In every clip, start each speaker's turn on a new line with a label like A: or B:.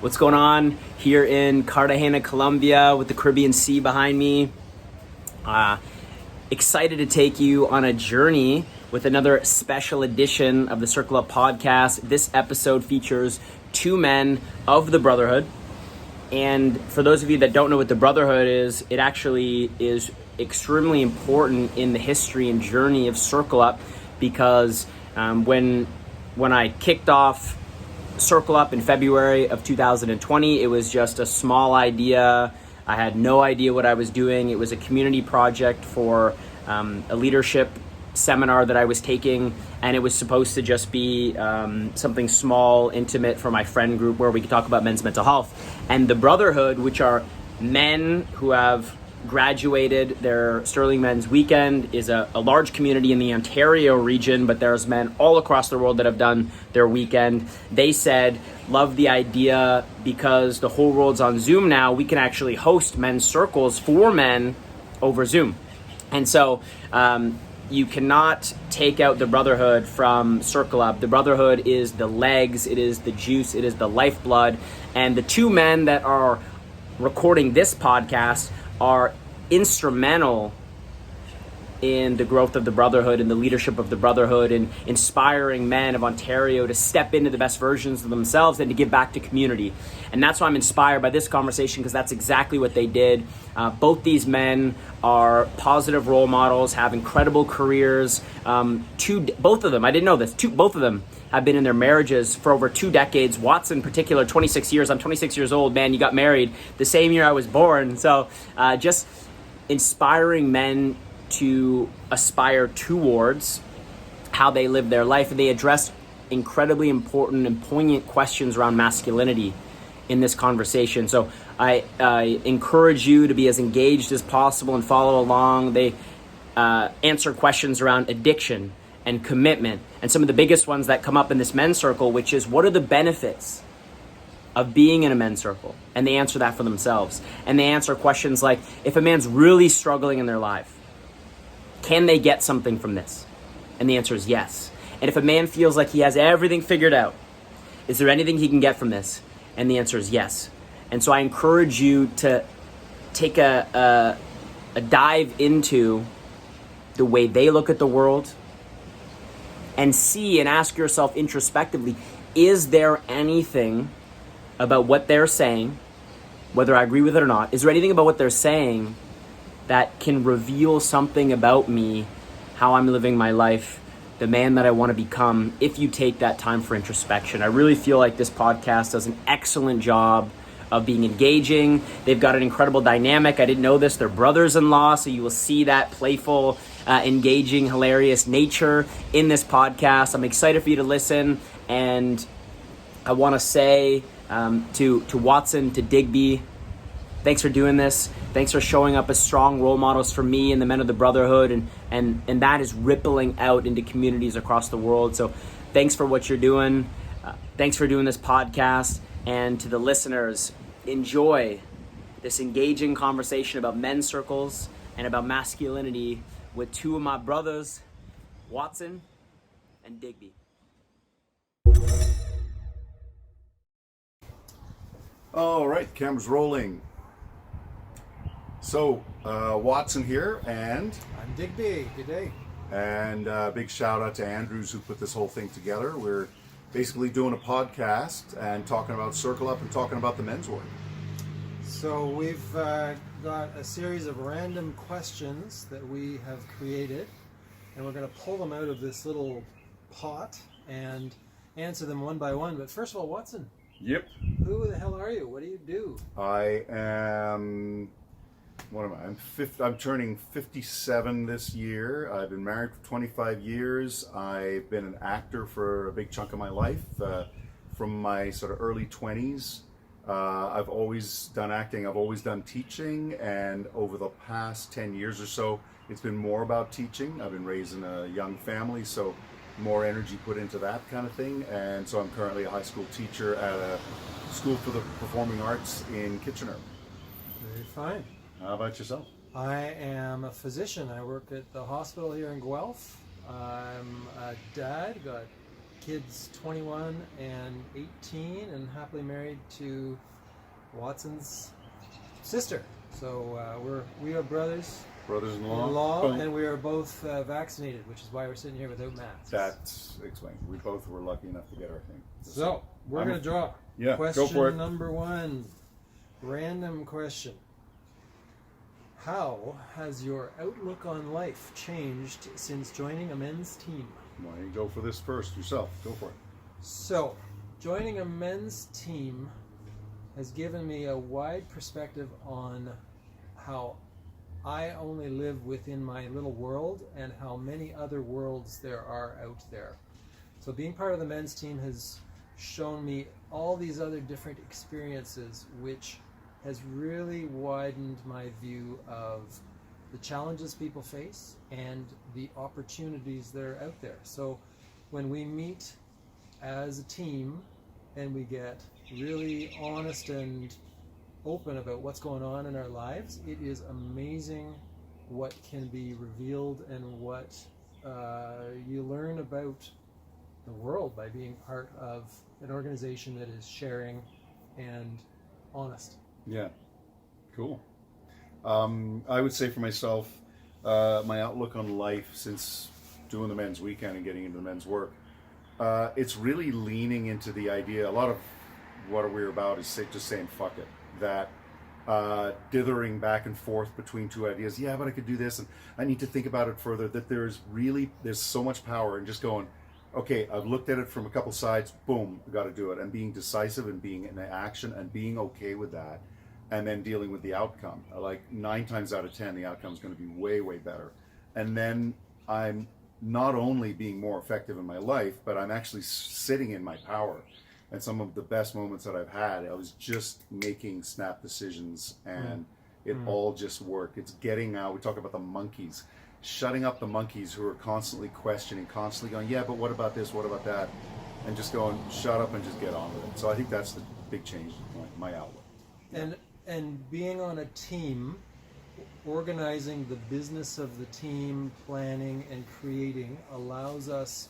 A: What's going on here in Cartagena, Colombia with the Caribbean Sea behind me? Excited to take you on a journey with another special edition of the Circle Up podcast. This episode features two men of the Brotherhood. And for those of you that don't know what the Brotherhood is, it actually is extremely important in the history and journey of Circle Up, because when I kicked off Circle Up in February of 2020, it was just a small idea. I had no idea what I was doing. It was a community project for a leadership seminar that I was taking, and it was supposed to just be something small, intimate for my friend group where we could talk about men's mental health. And the Brotherhood, which are men who have graduated their Sterling Men's Weekend, is a large community in the Ontario region, but there's men all across the world that have done their weekend. They said, love the idea because the whole world's on Zoom now. We can actually host men's circles for men over Zoom. And so you cannot take out the Brotherhood from Circle Up. The Brotherhood is the legs, it is the juice, it is the lifeblood. And the two men that are recording this podcast are instrumental in the growth of the Brotherhood and the leadership of the Brotherhood, and inspiring men of Ontario to step into the best versions of themselves and to give back to community. And that's why I'm inspired by this conversation, because that's exactly what they did. Both these men are positive role models, have incredible careers. Both of them, I didn't know this, both of them have been in their marriages for over 2 decades. Watson in particular, 26 years. I'm 26 years old, man. You got married the same year I was born. So just inspiring men to aspire towards how they live their life. And they address incredibly important and poignant questions around masculinity in this conversation. So I encourage you to be as engaged as possible and follow along. They answer questions around addiction and commitment, and some of the biggest ones that come up in this men's circle, which is, what are the benefits of being in a men's circle? And they answer that for themselves. And they answer questions like, if a man's really struggling in their life, can they get something from this? And the answer is yes. And if a man feels like he has everything figured out, is there anything he can get from this? And the answer is yes. And so I encourage you to take a dive into the way they look at the world, and see and ask yourself introspectively, is there anything about what they're saying, whether I agree with it or not, is there anything about what they're saying that can reveal something about me, how I'm living my life, the man that I want to become, if you take that time for introspection? I really feel like this podcast does an excellent job of being engaging. They've got an incredible dynamic. I didn't know this. They're brothers-in-law, so you will see that playful, engaging, hilarious nature in this podcast. I'm excited for you to listen, and I want to say to Watson, to Digby, thanks for doing this. Thanks for showing up as strong role models for me and the men of the Brotherhood, and that is rippling out into communities across the world. So thanks for what you're doing. Thanks for doing this podcast. And to the listeners, enjoy this engaging conversation about men's circles and about masculinity with two of my brothers, Watson and Digby.
B: All right, camera's rolling. So, Watson here, and
C: I'm Digby. Good day.
B: And big shout out to Andrews, who put this whole thing together. We're basically doing a podcast and talking about Circle Up and talking about the men's work.
C: So we've got a series of random questions that we have created, and we're going to pull them out of this little pot and answer them one by one. But first of all, Watson.
B: Yep.
C: Who the hell are you? What do you do?
B: I am... What am I? I'm turning 57 this year. I've been married for 25 years. I've been an actor for a big chunk of my life, from my sort of early 20s. I've always done acting. I've always done teaching, and over the past 10 years or so, it's been more about teaching. I've been raised in a young family, so more energy put into that kind of thing. And so I'm currently a high school teacher at a school for the performing arts in Kitchener.
C: Very fine.
B: How about yourself?
C: I am a physician. I work at the hospital here in Guelph. I'm a dad, got kids 21 and 18, and happily married to Watson's sister. So we are brothers-in-law,
B: Boom.
C: and we are both vaccinated, which is why we're sitting here without masks.
B: That's explained. We both were lucky enough to get our thing.
C: So we're going to draw.
B: Yeah,
C: Question
B: go for it.
C: number 1. Random question. How has your outlook on life changed since joining a men's team?
B: Why don't you go for this first yourself? Go for it.
C: So, joining a men's team has given me a wide perspective on how I only live within my little world and how many other worlds there are out there. So being part of the men's team has shown me all these other different experiences, which has really widened my view of the challenges people face and the opportunities that are out there. So when we meet as a team and we get really honest and open about what's going on in our lives, it is amazing what can be revealed and what you learn about the world by being part of an organization that is sharing and honest.
B: Yeah, cool. I would say for myself, my outlook on life since doing the men's weekend and getting into the men's work, it's really leaning into the idea. A lot of what we're about is just saying fuck it. That dithering back and forth between two ideas. Yeah, but I could do this, and I need to think about it further. That there's so much power in just going, okay, I've looked at it from a couple sides. Boom, I got to do it, and being decisive and being in action and being okay with that. And then dealing with the outcome. Like 9 times out of 10, the outcome is going to be way, way better. And then I'm not only being more effective in my life, but I'm actually sitting in my power. And some of the best moments that I've had, I was just making snap decisions, and it all just worked. It's getting out. We talk about the monkeys, shutting up the monkeys who are constantly questioning, constantly going, yeah, but what about this? What about that? And just going, shut up and just get on with it. So I think that's the big change in my outlook.
C: And being on a team, organizing the business of the team, planning and creating allows us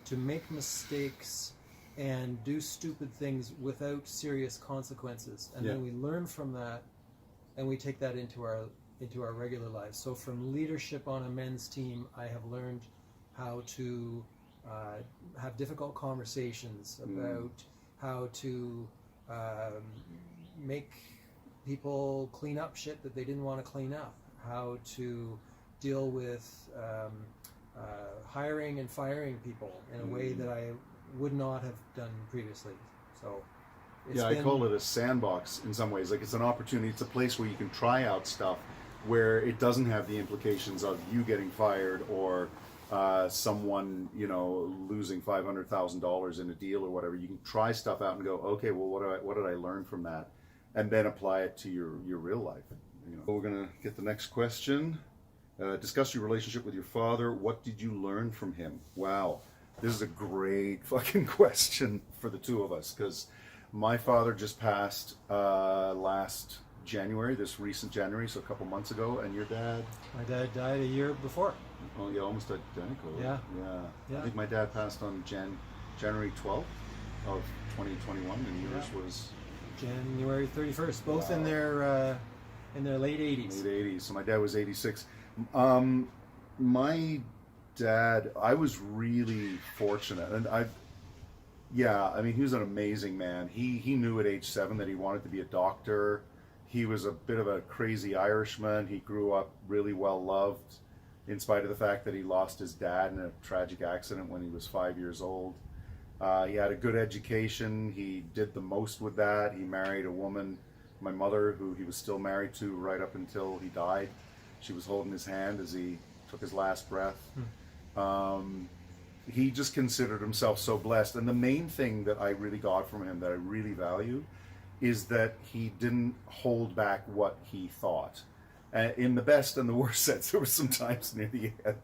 C: to make mistakes and do stupid things without serious consequences. And then we learn from that and we take that into our regular lives. So from leadership on a men's team, I have learned how to have difficult conversations about how to make people clean up shit that they didn't want to clean up, how to deal with hiring and firing people in a way that I would not have done previously. So
B: I call it a sandbox in some ways. Like, it's an opportunity, it's a place where you can try out stuff where it doesn't have the implications of you getting fired or someone, losing $500,000 in a deal or whatever. You can try stuff out and go, okay, well, what did I learn from that? And then apply it to your real life. We're going to get the next question. Discuss your relationship with your father. What did you learn from him? Wow, this is a great fucking question for the two of us, because my father just passed last January, this recent January, so a couple months ago. And your dad? My dad died a year before. Oh yeah, almost identical. Yeah. I think my dad passed on January 12th of 2021, and yours was
C: January 31st, both in their late 80s.
B: Late 80s. So my dad was 86. My dad, I was really fortunate, and he was an amazing man. He knew at age 7 that he wanted to be a doctor. He was a bit of a crazy Irishman. He grew up really well loved, in spite of the fact that he lost his dad in a tragic accident when he was 5 years old. He had a good education. He did the most with that. He married a woman, my mother, who he was still married to right up until he died. She was holding his hand as he took his last breath. He just considered himself so blessed. And the main thing that I really got from him that I really value is that he didn't hold back what he thought. In the best and the worst sense. There were some times near the end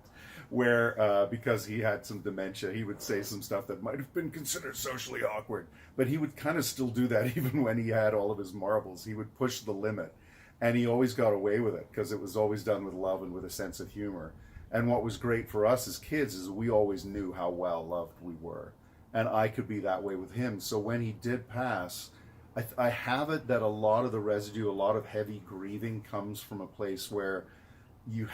B: where, because he had some dementia, he would say some stuff that might have been considered socially awkward. But he would kind of still do that even when he had all of his marbles. He would push the limit. And he always got away with it because it was always done with love and with a sense of humor. And what was great for us as kids is we always knew how well loved we were. and I could be that way with him. So when he did pass, I have it that a lot of the residue, a lot of heavy grieving comes from a place where you're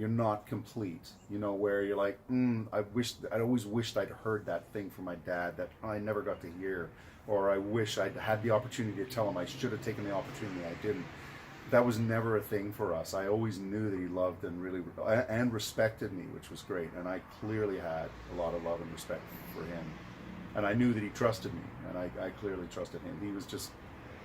B: not complete, where you're like, I always wished I'd heard that thing from my dad that I never got to hear, or I wish I'd had the opportunity to tell him I should have taken the opportunity, I didn't. That was never a thing for us. I always knew that he loved and really and respected me, which was great, and I clearly had a lot of love and respect for him, and I knew that he trusted me, and I clearly trusted him. He was just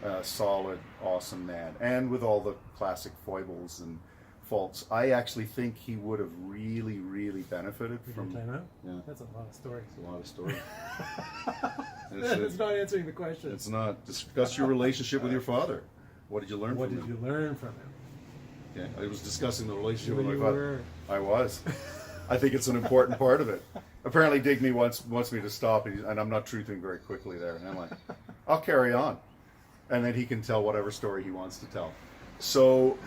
B: a solid, awesome man, and with all the classic foibles and faults. I actually think he would have really, really benefited from.
C: Time out?
B: Yeah,
C: That's a lot of stories.
B: it's a lot of stories.
C: It's not answering the question.
B: It's not. Discuss your relationship with your father. What did you learn
C: What
B: from
C: did
B: him?
C: you learn from him?
B: Yeah, I was discussing the relationship
C: When
B: with
C: you
B: my father.
C: were-
B: I was. I think it's an important part of it. Apparently, Digby wants me to stop, and I'm not truthing very quickly there. And I'm like, I'll carry on, and then he can tell whatever story he wants to tell. So,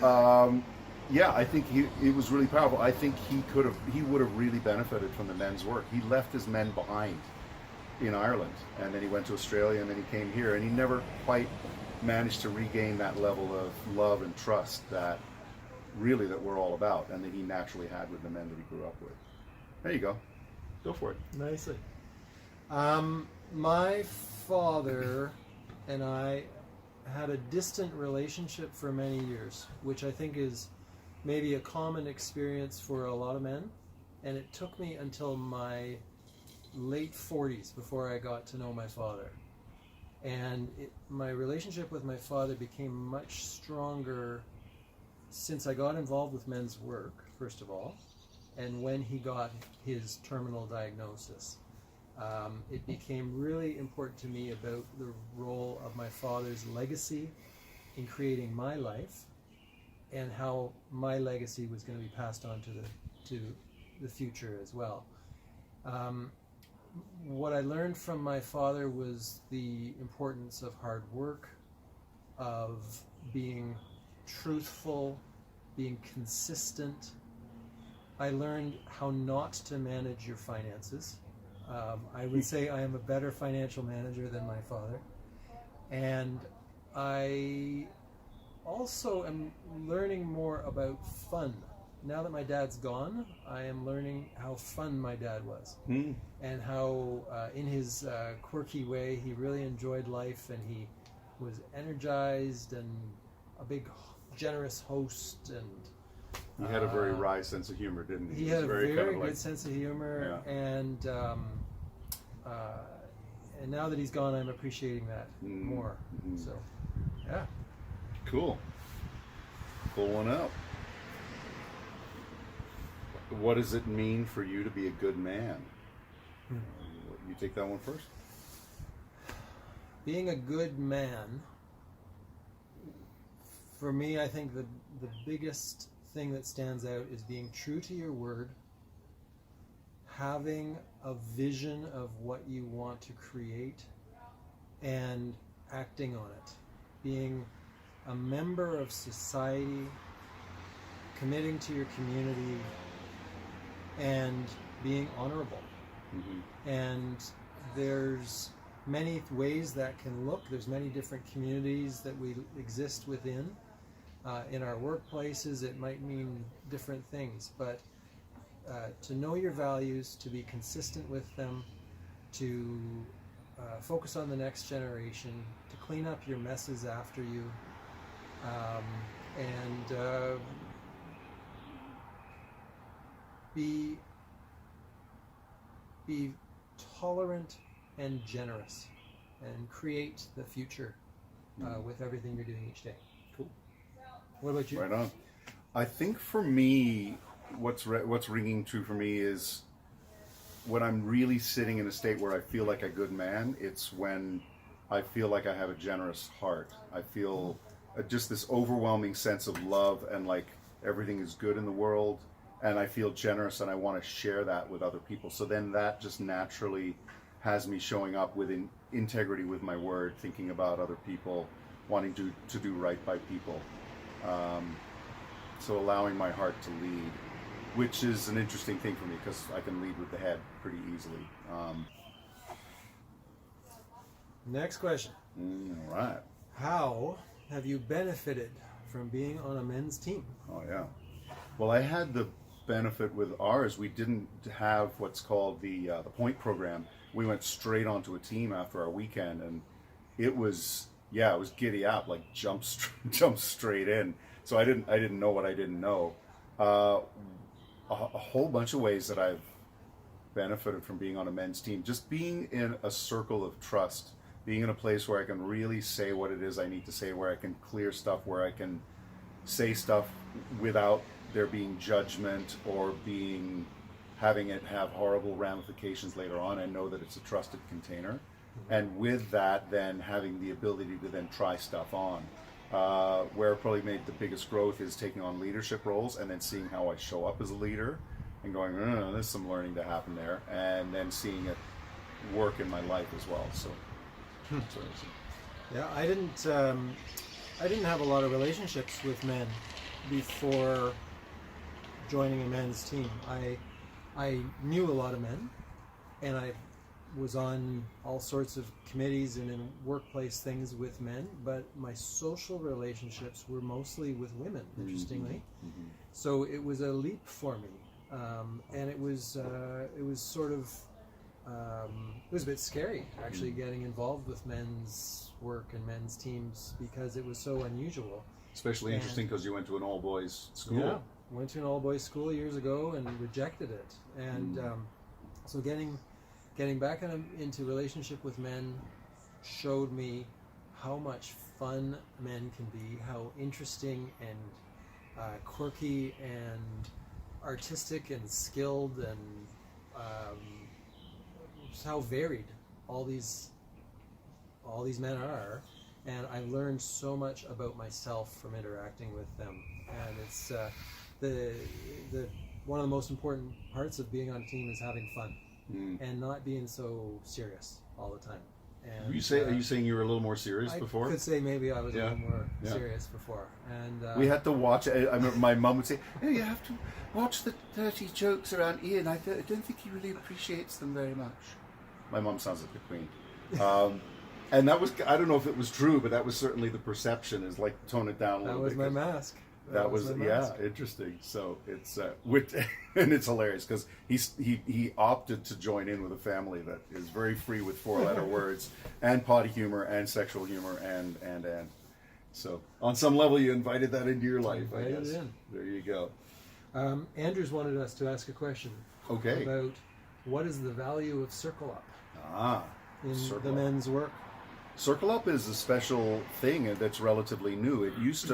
B: yeah, I think it was really powerful. I think he would have really benefited from the men's work. He left his men behind in Ireland, and then he went to Australia, and then he came here, and he never quite managed to regain that level of love and trust that we're all about, and that he naturally had with the men that he grew up with. There you go. Go for it.
C: Nicely. My father and I had a distant relationship for many years, which I think is maybe a common experience for a lot of men. And it took me until my late 40s before I got to know my father. And my relationship with my father became much stronger since I got involved with men's work, first of all, and when he got his terminal diagnosis. It became really important to me about the role of my father's legacy in creating my life, and how my legacy was going to be passed on to the future as well. What I learned from my father was the importance of hard work, of being truthful, being consistent. I learned how not to manage your finances. I would say I am a better financial manager than my father. And I also am learning more about fun. Now that my dad's gone, I am learning how fun my dad was. And how in his quirky way he really enjoyed life, and he was energized and a big generous host, and
B: He had a very wry sense of humor, didn't he?
C: he had a very
B: kind of
C: good sense of humor.
B: Yeah.
C: And now that he's gone, I'm appreciating that more. So yeah.
B: Cool. Pull one out. What does it mean for you to be a good man? You take that one first.
C: Being a good man, for me, I think the biggest thing that stands out is being true to your word, having a vision of what you want to create, and acting on it. Being a member of society, committing to your community, and being honorable. And there's many ways that can look. There's many different communities that we exist within. In our workplaces, it might mean different things, but to know your values, to be consistent with them, to focus on the next generation, to clean up your messes after you, and be tolerant and generous, and create the future with everything you're doing each day.
B: Cool.
C: What about you?
B: Right on. I think for me, what's ringing true for me is when I'm really sitting in a state where I feel like a good man. It's when I feel like I have a generous heart. I feel just this overwhelming sense of love, and like everything is good in the world, and I feel generous, and I want to share that with other people. So then that just naturally has me showing up with integrity with my word, thinking about other people, wanting to do right by people. So allowing my heart to lead, which is an interesting thing for me because I can lead with the head pretty easily.
C: Next question.
B: All right.
C: How have you benefited from being on a men's team?
B: Oh yeah. Well, I had the benefit with ours. We didn't have what's called the point program. We went straight onto a team after our weekend, and it was giddy up, like jump straight in. So I didn't know what I didn't know. A whole bunch of ways that I've benefited from being on a men's team. Just being in a circle of trust, being in a place where I can really say what it is I need to say, where I can clear stuff, where I can say stuff without there being judgment or having it have horrible ramifications later on. I know that it's a trusted container. And with that, then having the ability to then try stuff on. Where it probably made the biggest growth is taking on leadership roles and then seeing how I show up as a leader and going, there's some learning to happen there, and then seeing it work in my life as well. So,
C: Yeah, I didn't have a lot of relationships with men before joining a men's team. I knew a lot of men, and I was on all sorts of committees and in workplace things with men, but my social relationships were mostly with women, interestingly.
B: Mm-hmm.
C: So it was a leap for me, and it was sort of it was a bit scary actually getting involved with men's work and men's teams because it was so unusual.
B: Especially interesting because you went to an all-boys school.
C: Yeah, went to an all-boys school years ago and rejected it, and so getting back into relationship with men showed me how much fun men can be, how interesting and quirky and artistic and skilled, and just how varied all these men are. And I learned so much about myself from interacting with them. And it's the one of the most important parts of being on a team is having fun. And not being so serious all the time. And,
B: are you saying you were a little more serious before?
C: I could say maybe I was a little more serious before. And
B: we had to watch. I remember my mum would say, "Oh, you have to watch the dirty jokes around Ian. I don't think he really appreciates them very much." My mum sounds like the Queen. And that was, I don't know if it was true, but that was certainly the perception, is like tone it down a little bit.
C: That was my mask.
B: That was interesting. So it's and it's hilarious because he opted to join in with a family that is very free with 4-letter words and potty humor and sexual humor and so on some level you invited that into your life. I guess. There you go.
C: Andrews wanted us to ask a question.
B: Okay.
C: About what is the value of Circle Up in the men's work.
B: Circle Up is a special thing that's relatively new. It used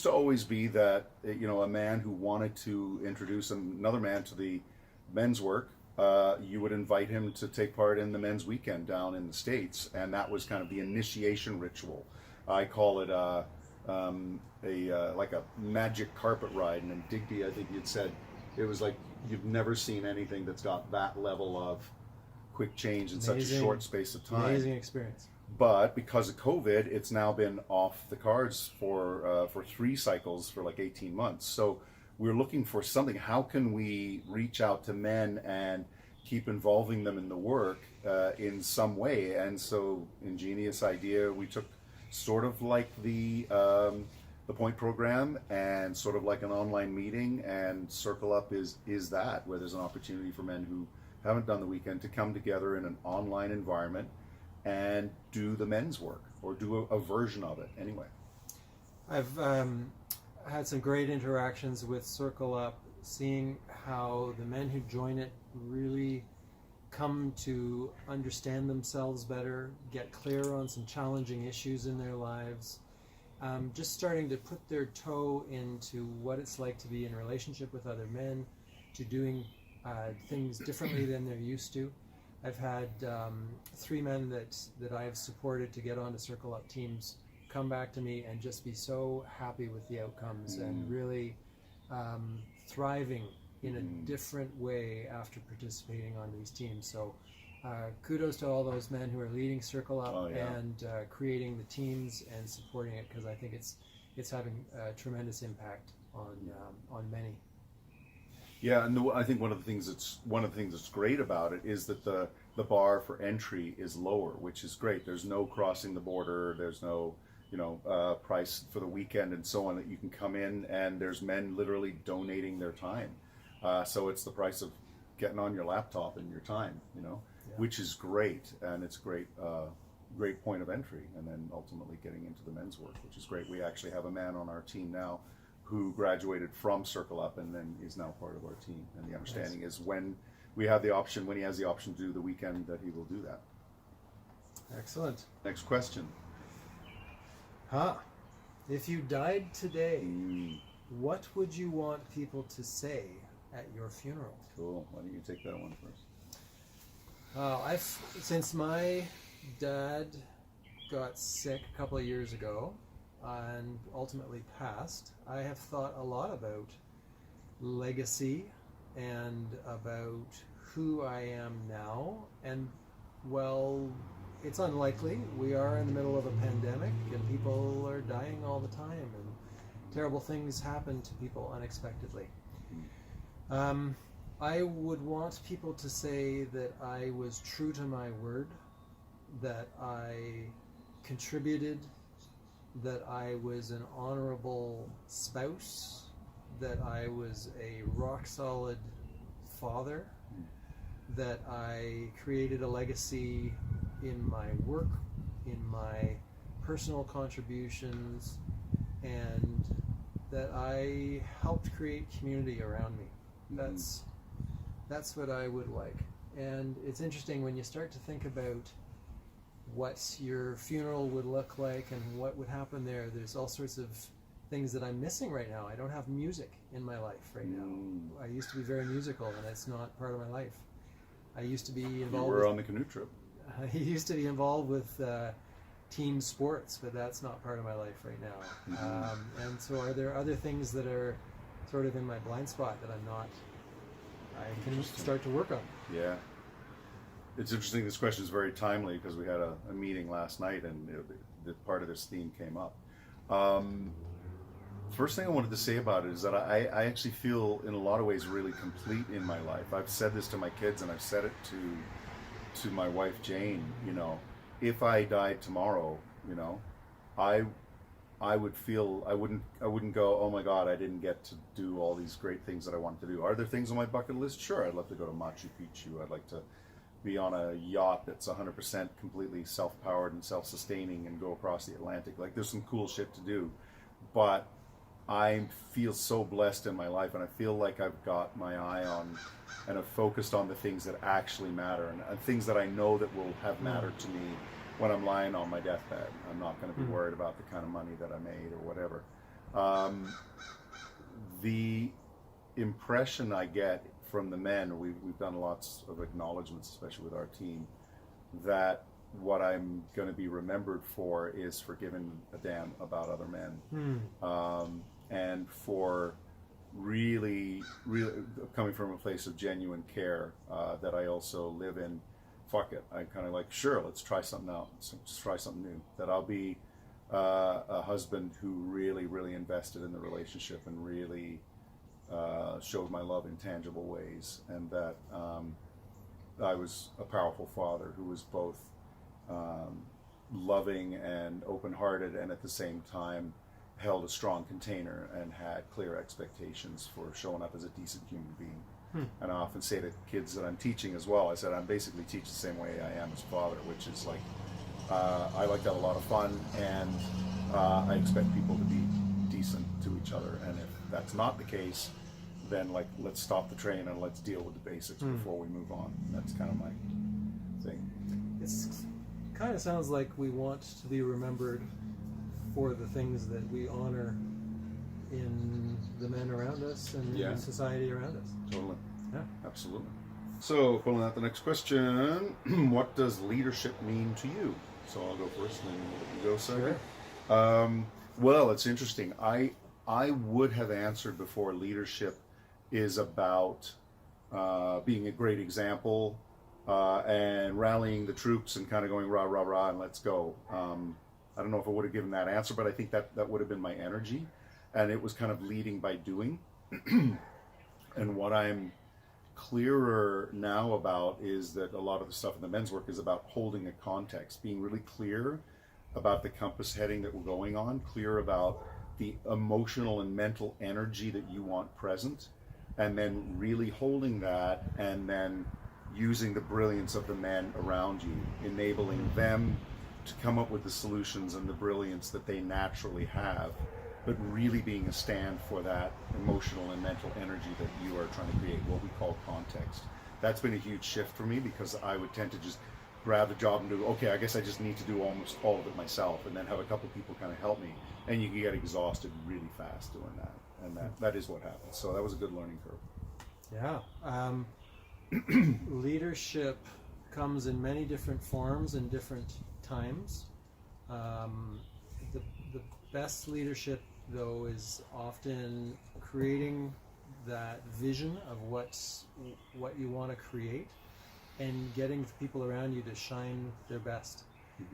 B: to always be that, a man who wanted to introduce another man to the men's work, you would invite him to take part in the men's weekend down in the States, and that was kind of the initiation ritual. I call it like a magic carpet ride, and in Digby, I think you'd said it was like you've never seen anything that's got that level of quick change in such a short space of time.
C: Amazing experience.
B: But because of COVID, it's now been off the cards for 3 cycles for like 18 months. So we're looking for something. How can we reach out to men and keep involving them in the work in some way? And so, ingenious idea, we took sort of like the point program and sort of like an online meeting, and Circle Up is that, where there's an opportunity for men who haven't done the weekend to come together in an online environment and do the men's work, or do a version of it anyway.
C: I've had some great interactions with Circle Up, seeing how the men who join it really come to understand themselves better, get clear on some challenging issues in their lives, just starting to put their toe into what it's like to be in a relationship with other men, to doing things differently than they're used to. I've had 3 men that I've supported to get onto Circle Up teams come back to me and just be so happy with the outcomes and really thriving in a different way after participating on these teams. So kudos to all those men who are leading Circle Up and creating the teams and supporting it, because I think it's having a tremendous impact on many.
B: Yeah, and I think one of the things that's great about it is that the the bar for entry is lower, which is great. There's no crossing the border. There's no, price for the weekend and so on, that you can come in, and there's men literally donating their time. So it's the price of getting on your laptop and your time, which is great. And it's a great point of entry. And then ultimately getting into the men's work, which is great. We actually have a man on our team now who graduated from Circle Up and then is now part of our team. And the understanding is when he has the option to do the weekend, that he will do that.
C: Excellent.
B: Next question.
C: If you died today, what would you want people to say at your funeral?
B: Cool. Why don't you take that one first?
C: Since my dad got sick a couple of years ago and ultimately passed, I have thought a lot about legacy and about who I am now. And well, it's unlikely. We are in the middle of a pandemic and people are dying all the time, and terrible things happen to people unexpectedly. I would want people to say that I was true to my word, that I contributed, that I was an honorable spouse, that I was a rock-solid father, that I created a legacy in my work, in my personal contributions, and that I helped create community around me. That's what I would like. And it's interesting when you start to think about what your funeral would look like and what would happen there. There's all sorts of things that I'm missing right now. I don't have music in my life right now. I used to be very musical, and it's not part of my life. I used to be involved.
B: You were on the canoe trip.
C: I used to be involved with team sports, but that's not part of my life right now. And so are there other things that are sort of in my blind spot that I can start to work on?
B: Yeah. It's interesting. This question is very timely because we had a meeting last night, and the part of this theme came up. First thing I wanted to say about it is that I actually feel in a lot of ways really complete in my life. I've said this to my kids, and I've said it to my wife Jane. If I died tomorrow, I would feel I wouldn't go, oh my God, I didn't get to do all these great things that I wanted to do. Are there things on my bucket list? Sure, I'd love to go to Machu Picchu. I'd like to be on a yacht that's 100% completely self-powered and self-sustaining and go across the Atlantic. Like, there's some cool shit to do, but I feel so blessed in my life, and I feel like I've got my eye on and have focused on the things that actually matter, and things that I know that will have mattered to me when I'm lying on my deathbed. I'm not going to be worried about the kind of money that I made or whatever. The impression I get from the men, we've done lots of acknowledgments, especially with our team, that what I'm going to be remembered for is for giving a damn about other men, and for really coming from a place of genuine care that I also live in. Fuck it, I'm kind of like, sure, let's try something out, let's try something new. That I'll be a husband who really invested in the relationship and really showed my love in tangible ways, and that I was a powerful father who was both loving and open-hearted, and at the same time held a strong container and had clear expectations for showing up as a decent human being. And I often say to kids that I'm teaching as well, I said, I'm basically teach the same way I am as a father, which is like, I like to have a lot of fun, and I expect people to be decent to each other. And if that's not the case, then like, let's stop the train and let's deal with the basics before we move on. That's kind of my thing.
C: It's kind of sounds like we want to be remembered for the things that we honor in the men around us and in society around us.
B: Totally.
C: Yeah.
B: Absolutely. So, pulling out the next question, what does leadership mean to you? So I'll go first, and then you go second.
C: Sure.
B: Well, it's interesting. I would have answered before leadership is about being a great example and rallying the troops and kind of going rah, rah, rah, and let's go. I don't know if I would have given that answer, but I think that would have been my energy. And it was kind of leading by doing. And what I'm clearer now about is that a lot of the stuff in the men's work is about holding a context, being really clear about the compass heading that we're going on, clear about the emotional and mental energy that you want present, and then really holding that, and then using the brilliance of the men around you, enabling them to come up with the solutions and the brilliance that they naturally have, but really being a stand for that emotional and mental energy that you are trying to create, what we call context. That's been a huge shift for me, because I would tend to just grab the job and do, okay, I guess I just need to do almost all of it myself, and then have a couple people kind of help me, and you can get exhausted really fast doing that, and that is what happens. So that was a good learning curve.
C: Yeah. Leadership comes in many different forms and different times. The best leadership, though, is often creating that vision of what you want to create, and getting people around you to shine their best.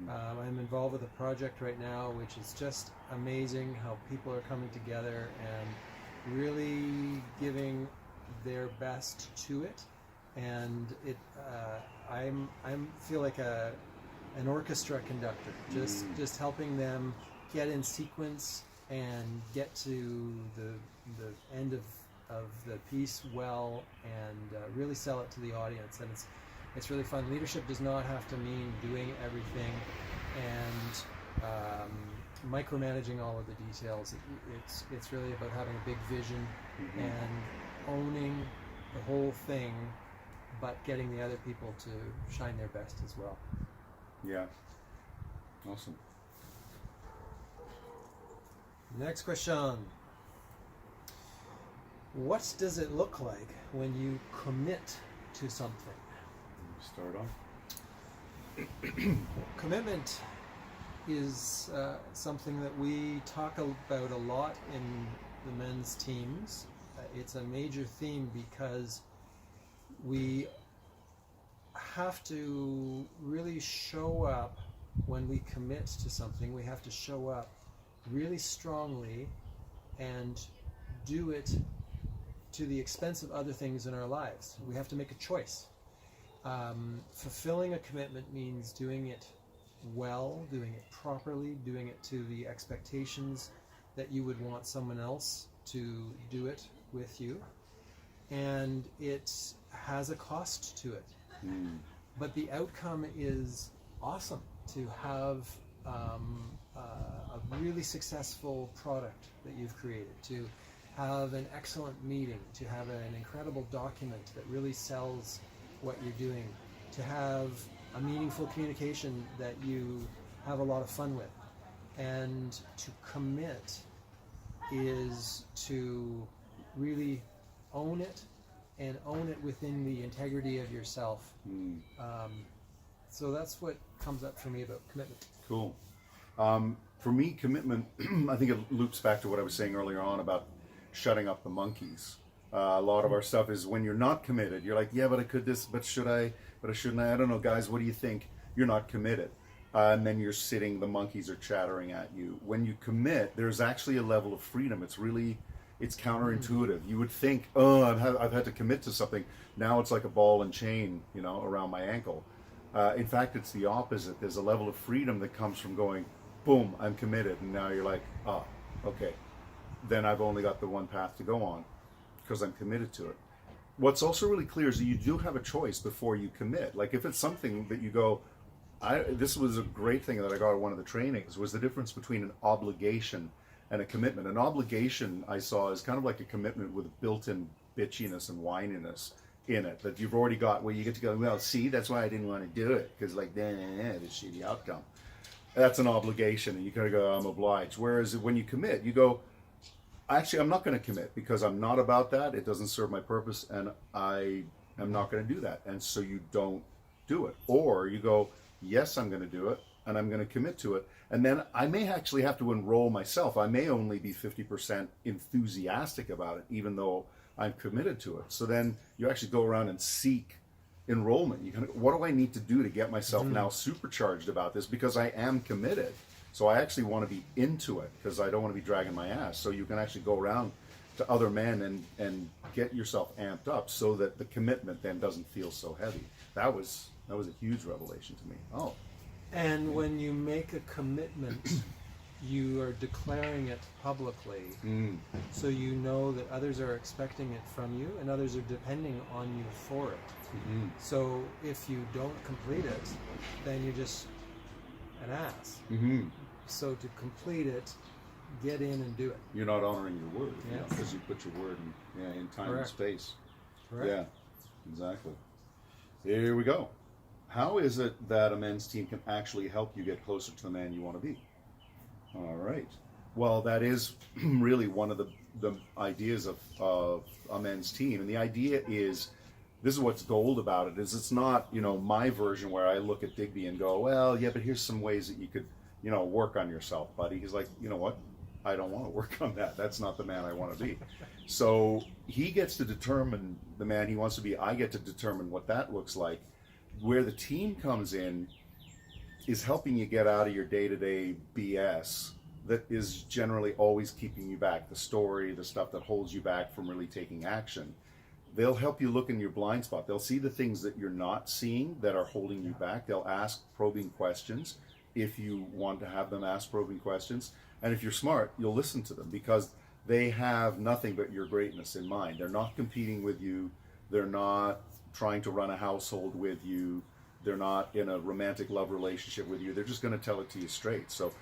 C: I'm involved with a project right now which is just amazing, how people are coming together and really giving their best to it, and I feel like an orchestra conductor, just helping them get in sequence and get to the end of the piece well, and really sell it to the audience. And it's really fun. Leadership does not have to mean doing everything and micromanaging all of the details. It's really about having a big vision and owning the whole thing, but getting the other people to shine their best as well.
B: Yeah. Awesome.
C: Next question. What does it look like when you commit to something?
B: Start off.
C: Commitment is something that we talk about a lot in the men's teams. It's a major theme because we have to really show up when we commit to something. We have to show up really strongly and do it to the expense of other things in our lives. We have to make a choice. Fulfilling a commitment means doing it well, doing it properly, doing it to the expectations that you would want someone else to do it with you. And it has a cost to it. But the outcome is awesome. To have a really successful product that you've created, to have an excellent meeting, to have an incredible document that really sells what you're doing, to have a meaningful communication that you have a lot of fun with. And to commit is to really own it, and own it within the integrity of yourself. So that's what comes up for me about commitment.
B: Cool. For me, commitment, I think it loops back to what I was saying earlier on about shutting up the monkeys. A lot of our stuff is when you're not committed, you're like, yeah, but I could this, but should I, but I shouldn't I don't know, guys, what do you think? You're not committed. And then you're sitting, the monkeys are chattering at you. When you commit, there's actually a level of freedom. It's counterintuitive. You would think, oh, I've had to commit to something. Now it's like a ball and chain, around my ankle. In fact, it's the opposite. There's a level of freedom that comes from going, boom, I'm committed. And now you're like, oh, okay. Then I've only got the one path to go on because I'm committed to it. What's also really clear is that you do have a choice before you commit. Like if it's something that you go, this was a great thing that I got at one of the trainings, was the difference between an obligation and a commitment. An obligation I saw is kind of like a commitment with built-in bitchiness and whininess in it that you've already got, where you get to go, well, see, that's why I didn't want to do it, because like, this shitty outcome. That's an obligation, and you kind of go, I'm obliged. Whereas when you commit, you go, actually, I'm not going to commit because I'm not about that. It doesn't serve my purpose, and I am not going to do that. And so you don't do it. Or you go, yes, I'm going to do it, and I'm going to commit to it. And then I may actually have to enroll myself. I may only be 50% enthusiastic about it, even though I'm committed to it. So then you actually go around and seek enrollment. You can, what do I need to do to get myself now supercharged about this? Because I am committed. So I actually want to be into it because I don't want to be dragging my ass. So you can actually go around to other men and get yourself amped up so that the commitment then doesn't feel so heavy. That was a huge revelation to me. Oh.
C: And when you make a commitment, you are declaring it publicly, so you know that others are expecting it from you and others are depending on you for it. So if you don't complete it, then you're just an ass. So to complete it, get in and do it.
B: You're not honoring your word,
C: Yes.
B: because you put your word in time
C: Correct.
B: and space.
C: Correct.
B: Yeah, exactly. Here we go. How is it that a men's team can actually help you get closer to the man you want to be? All right. Well, that is really one of the ideas of a men's team. And the idea is, this is what's gold about it, is it's not, my version where I look at Digby and go, well, yeah, but here's some ways that you could, work on yourself, buddy. He's like, you know what? I don't want to work on that. That's not the man I want to be. So he gets to determine the man he wants to be. I get to determine what that looks like. Where the team comes in is helping you get out of your day-to-day BS that is generally always keeping you back. The story, the stuff that holds you back from really taking action. They'll help you look in your blind spot. They'll see the things that you're not seeing that are holding you back. They'll ask probing questions if you want to have them ask probing questions. And if you're smart, you'll listen to them because they have nothing but your greatness in mind. They're not competing with you. They're not trying to run a household with you. They're not in a romantic love relationship with you. They're just going to tell it to you straight. So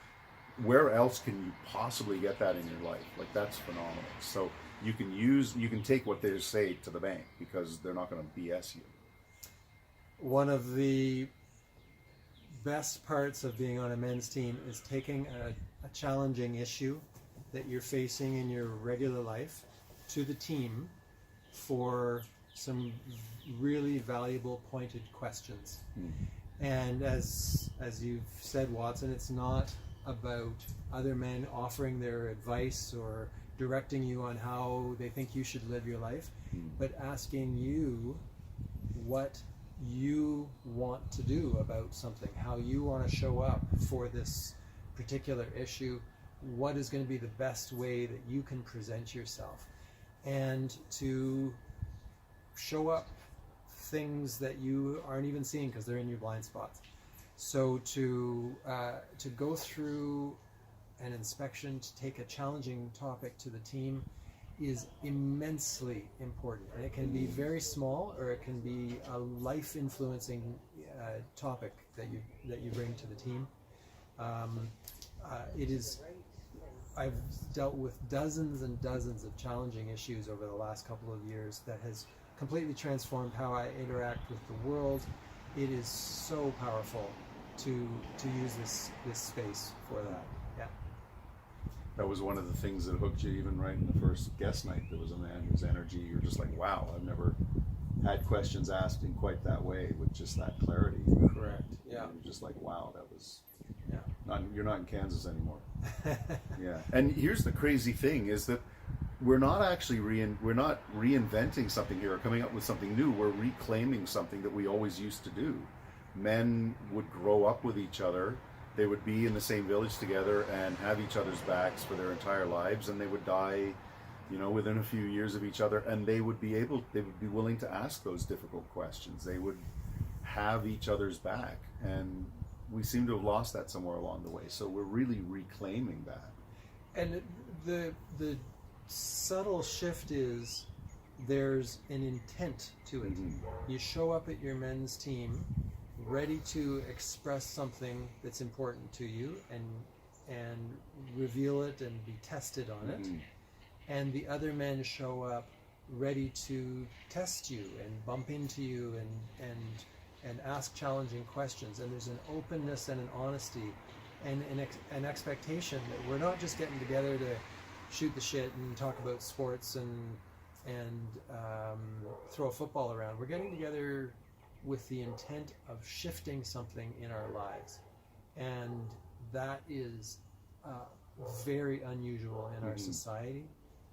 B: where else can you possibly get that in your life? Like, that's phenomenal. So you can take what they say to the bank because they're not going to BS you.
C: One of the best parts of being on a men's team is taking a challenging issue that you're facing in your regular life to the team for some really valuable pointed questions. And as you've said, Watson, it's not about other men offering their advice or directing you on how they think you should live your life, but asking you what you want to do about something, how you want to show up for this particular issue, what is going to be the best way that you can present yourself, and to show up things that you aren't even seeing because they're in your blind spots. So to go through an inspection, to take a challenging topic to the team is immensely important, and it can be very small or it can be a life-influencing topic that you bring to the team. I've dealt with dozens and dozens of challenging issues over the last couple of years that has completely transformed how I interact with the world. It is so powerful to use this space for that. Yeah.
B: That was one of the things that hooked you even right in the first guest night. There was a man whose energy, you're just like, wow, I've never had questions asked in quite that way with just that clarity.
C: Correct. Yeah.
B: You're just like, wow, that was,
C: yeah.
B: You're not in Kansas anymore. Yeah. And here's the crazy thing is that we're not actually we're not reinventing something here or coming up with something new. We're reclaiming something that we always used to do. Men would grow up with each other. They would be in the same village together and have each other's backs for their entire lives, and they would die, within a few years of each other, and they would be willing to ask those difficult questions. They would have each other's back, and we seem to have lost that somewhere along the way. So we're really reclaiming that.
C: And the subtle shift is there's an intent to it. You show up at your men's team ready to express something that's important to you and reveal it and be tested on it, and the other men show up ready to test you and bump into you and ask challenging questions, and there's an openness and an honesty and an expectation that we're not just getting together to shoot the shit and talk about sports and throw a football around. We're getting together with the intent of shifting something in our lives, and that is very unusual in our society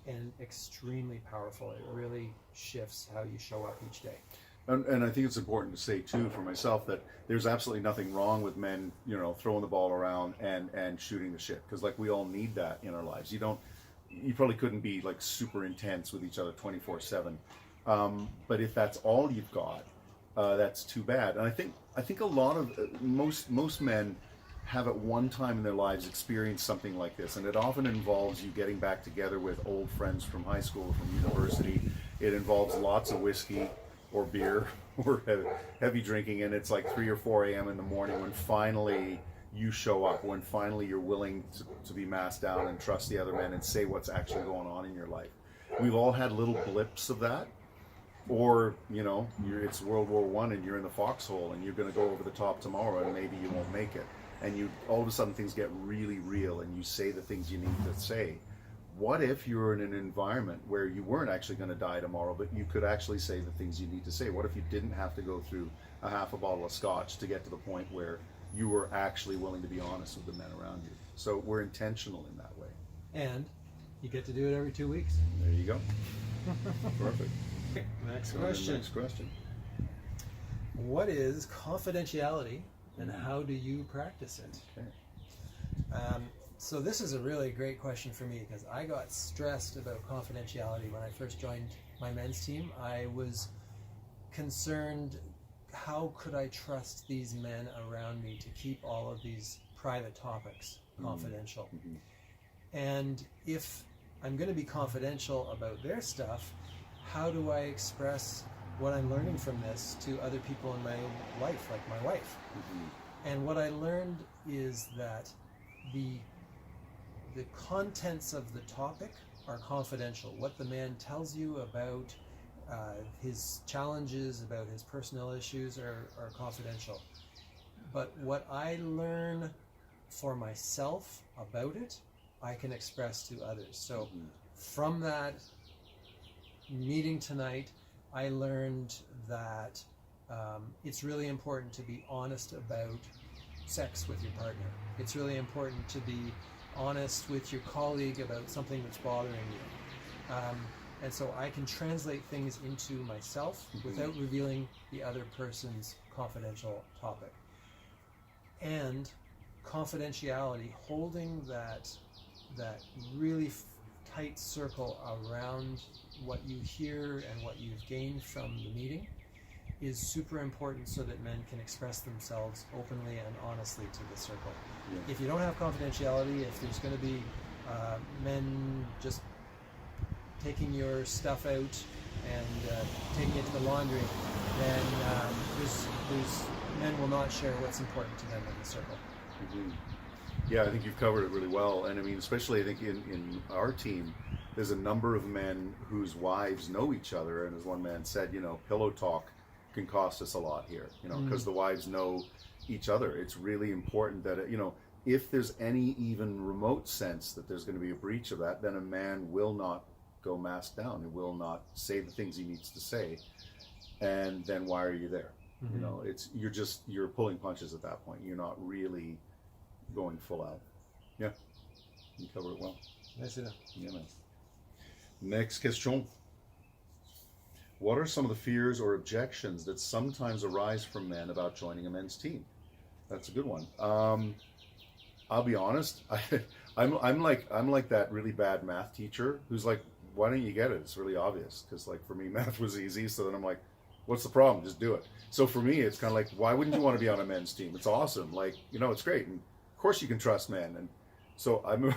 C: and extremely powerful. It really shifts how you show up each day.
B: And I think it's important to say too for myself that there's absolutely nothing wrong with men, throwing the ball around and shooting the shit, because like we all need that in our lives. you probably couldn't be like super intense with each other 24/7. But if that's all you've got, that's too bad. And I think a lot of most men have at one time in their lives experienced something like this, and it often involves you getting back together with old friends from high school, from university. It involves lots of whiskey or beer or heavy drinking, and it's like 3 or 4 a.m. in the morning when finally you show up, when finally you're willing to be masked down and trust the other men and say what's actually going on in your life. We've all had little blips of that. Or, you know, it's World War I and you're in the foxhole and you're going to go over the top tomorrow and maybe you won't make it. And you all of a sudden things get really real and you say the things you need to say. What if you were in an environment where you weren't actually going to die tomorrow, but you could actually say the things you need to say? What if you didn't have to go through a half a bottle of scotch to get to the point where you were actually willing to be honest with the men around you? So we're intentional in that way.
C: And you get to do it every 2 weeks.
B: There you go. Perfect.
C: Next question.
B: Next question.
C: What is confidentiality and how do you practice it?
B: Okay.
C: So this is a really great question for me because I got stressed about confidentiality when I first joined my men's team. I was concerned, how could I trust these men around me to keep all of these private topics confidential?
B: Mm-hmm.
C: And if I'm going to be confidential about their stuff, how do I express what I'm learning from this to other people in my life, like my wife?
B: Mm-hmm.
C: And what I learned is that the contents of the topic are confidential. What the man tells you about his challenges, about his personal issues are confidential. But what I learn for myself about it, I can express to others. So from that meeting tonight, I learned that it's really important to be honest about sex with your partner. It's really important to be honest with your colleague about something that's bothering you. And so I can translate things into myself without revealing the other person's confidential topic. And confidentiality, holding that really tight circle around what you hear and what you've gained from the meeting, is super important so that men can express themselves openly and honestly to the circle. Yeah. If you don't have confidentiality, if there's going to be men just taking your stuff out and taking it to the laundry, then there's men will not share what's important to them in the circle.
B: Mm-hmm. Yeah, I think you've covered it really well. And I mean, especially I think in our team, there's a number of men whose wives know each other. And as one man said, you know, pillow talk can cost us a lot here, you know, because the wives know each other. It's really important that, you know, if there's any even remote sense that there's going to be a breach of that, then a man will not go masked down. He will not say the things he needs to say. And then why are you there? You know, you're pulling punches at that point. You're not really going full out. Yeah, you cover it well.
C: Nice enough.
B: Yeah, man. Next question. What are some of the fears or objections that sometimes arise from men about joining a men's team? That's a good one. I'll be honest. I'm like that really bad math teacher who's like, why don't you get it? It's really obvious. Because like for me, math was easy. So then I'm like, what's the problem? Just do it. So for me, it's kind of like, why wouldn't you want to be on a men's team? It's awesome. Like, you know, it's great. And of course you can trust men. And so I'm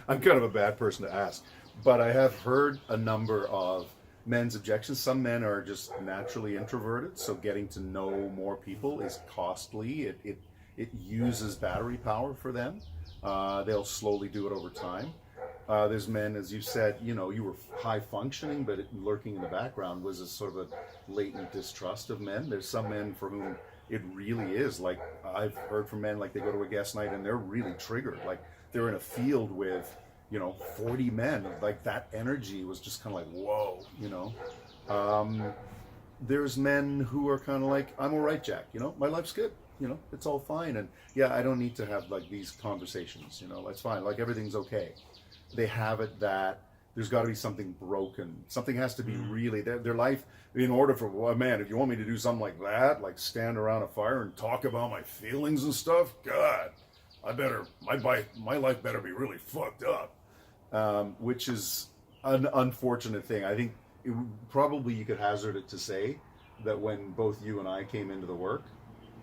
B: kind of a bad person to ask. But I have heard a number of men's objections. Some men are just naturally introverted, so getting to know more people is costly. It uses battery power for them. They'll slowly do it over time. There's men, as you said, you know, you were high functioning, but lurking in the background was a sort of a latent distrust of men. There's some men for whom it really is. Like I've heard from men, like they go to a guest night and they're really triggered. Like they're in a field with, you know, 40 men. Like that energy was just kind of like, whoa, you know. There's men who are kind of like, I'm all right, Jack. You know, my life's good. You know, it's all fine. And yeah, I don't need to have like these conversations. You know, that's fine. Like everything's okay. They have it that there's got to be something broken. Something has to be really their life. In order for, well, man, if you want me to do something like that, like stand around a fire and talk about my feelings and stuff, God, my life better be really fucked up. which is an unfortunate thing. I think probably you could hazard it to say that when both you and I came into the work,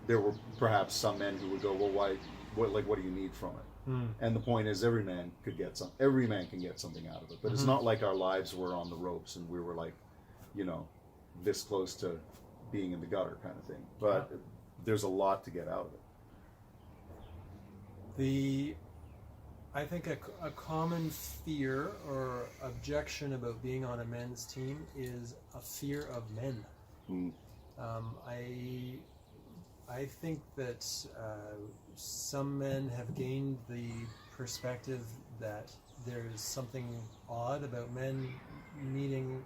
B: there were perhaps some men who would go, well, why, what do you need from it? And the point is, every man can get something out of it. But it's not like our lives were on the ropes and we were like, this close to being in the gutter kind of thing. But there's a lot to get out of it.
C: I think a common fear or objection about being on a men's team is a fear of men. I think that some men have gained the perspective that there's something odd about men meeting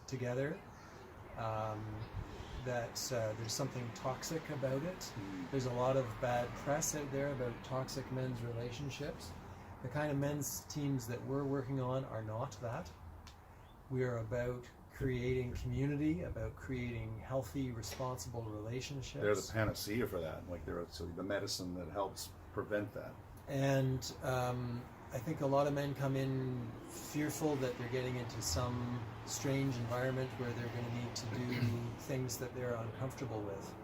C: together, that there's something toxic about it. There's a lot of bad press out there about toxic men's relationships. The kind of men's teams that we're working on are not that. We are about creating community, about creating healthy, responsible relationships.
B: They're the panacea for that. Like they're the medicine that helps prevent that.
C: And I think a lot of men come in fearful that they're getting into some strange environment where they're going to need to do things that they're uncomfortable with.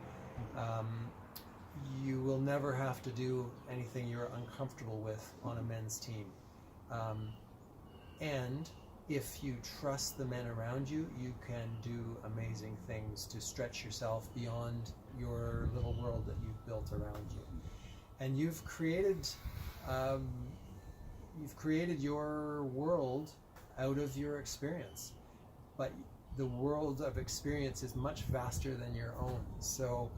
C: You will never have to do anything you're uncomfortable with on a men's team. And if you trust the men around you, you can do amazing things to stretch yourself beyond your little world that you've built around you. And you've created your world out of your experience. But the world of experience is much vaster than your own. So